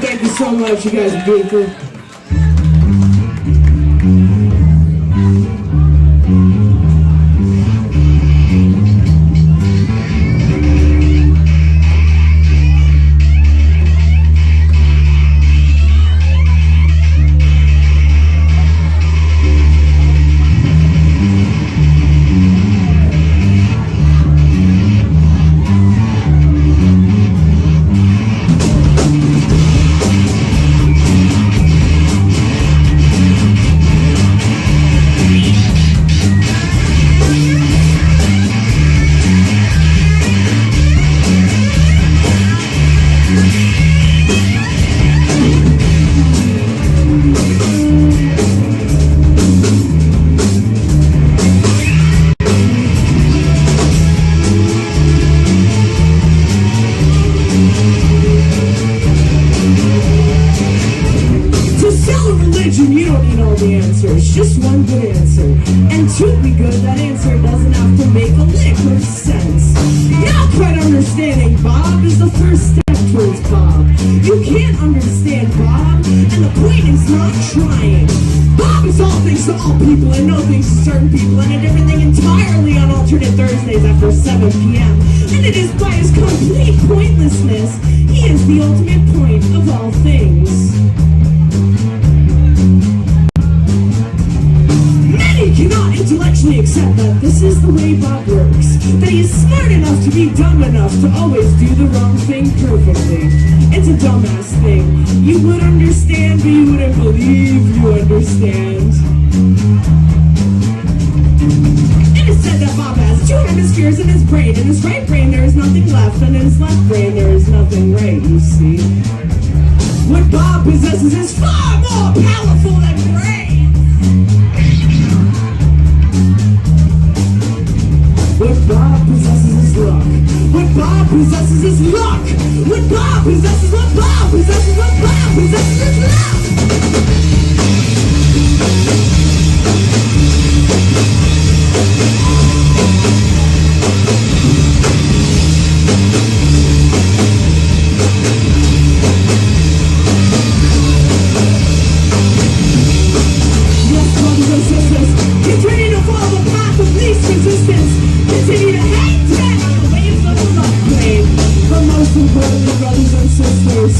Thank you so much. You guys are beautiful. Just one good answer, and to be good, that answer doesn't have to make a lick of sense. Not quite understanding Bob is the first step towards Bob. You can't understand Bob, and the point is not trying. Bob is all things to all people and no things to certain people, and a different thing entirely on alternate Thursdays after 7 p.m. And it is by his complete pointlessness, he is the ultimate point of all things. Many cannot intellectually accept that this is the way Bob works, that he is smart enough to be dumb enough to always do the wrong thing perfectly. It's a dumbass thing. You would understand, but you wouldn't believe you understand. It is said that Bob has 2 hemispheres in his brain. In his right brain there is nothing left, and in his left brain there is nothing right, you see. What Bob possesses is far more powerful than brains. What Bob possesses is luck. What Bob possesses is luck. What Bob possesses, what Bob possesses, what Bob possesses is luck. Yes, brothers and sisters, continue to follow the path of least resistance. Continue to hang tight on the waves of the upgrade. But most importantly, brothers and sisters,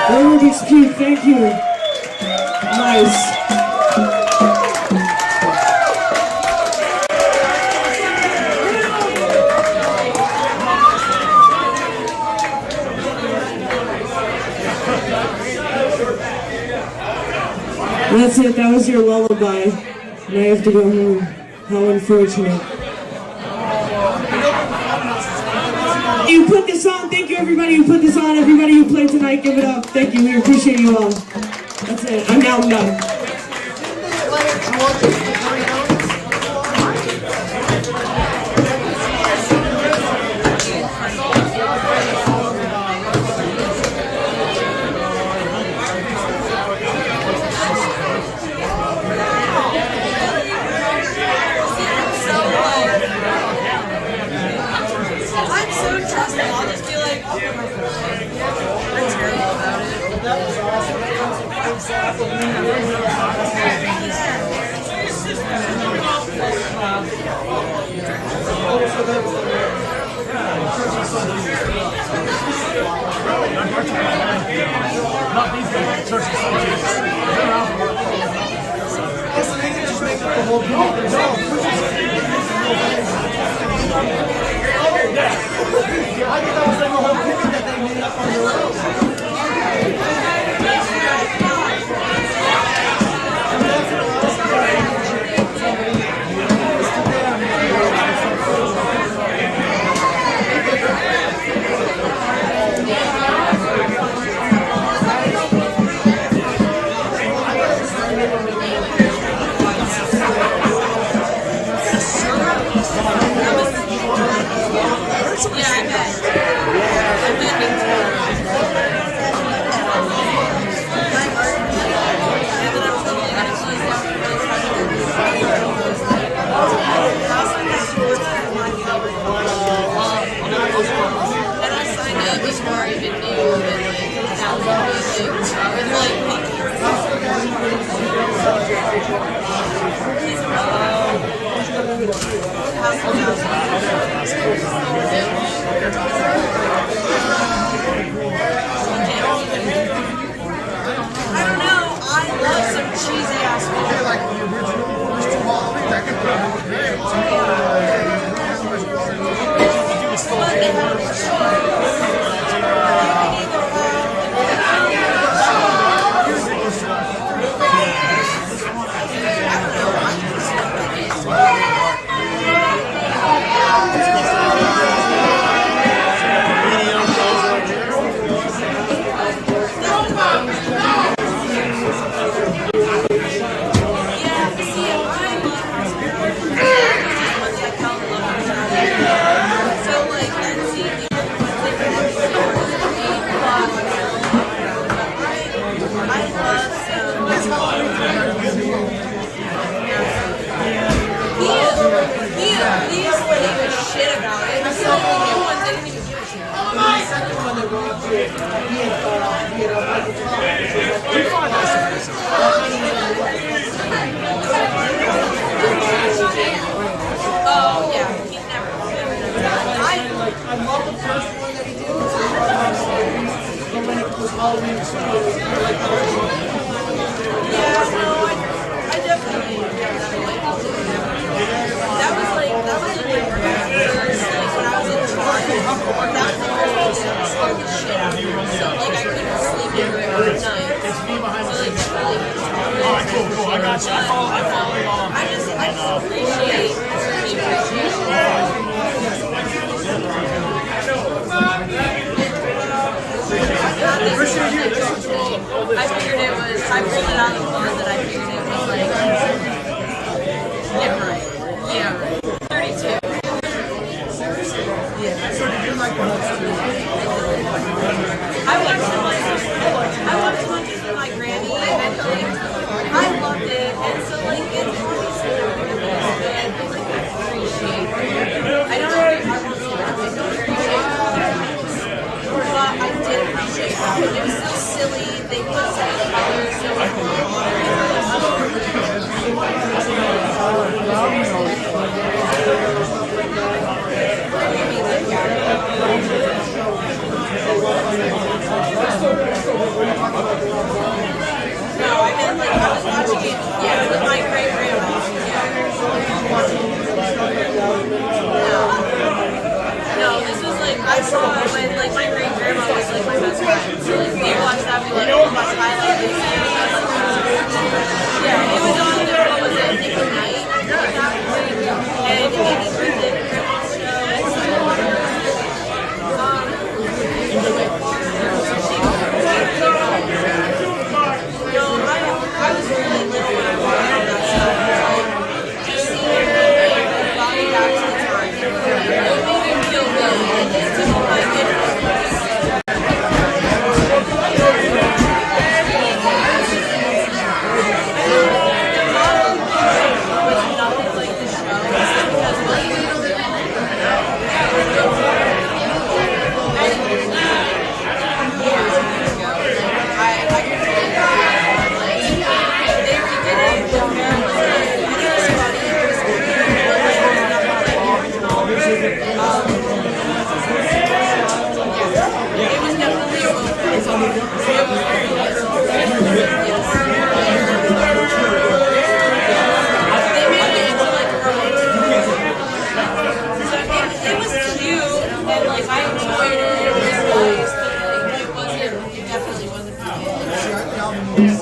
Rubix Pube, thank you. Nice. That's it, that was your lullaby. Now you have to go home. How unfortunate. You put this on, thank you everybody who put this on, everybody who played tonight, give it up. Thank you, we appreciate you all. That's it, I'm now done. Not these guys, Church of Jesus. They're out for it. Listen, they can just make up the whole group. Yeah, I think that was like the whole group that they made up on their own. Yes,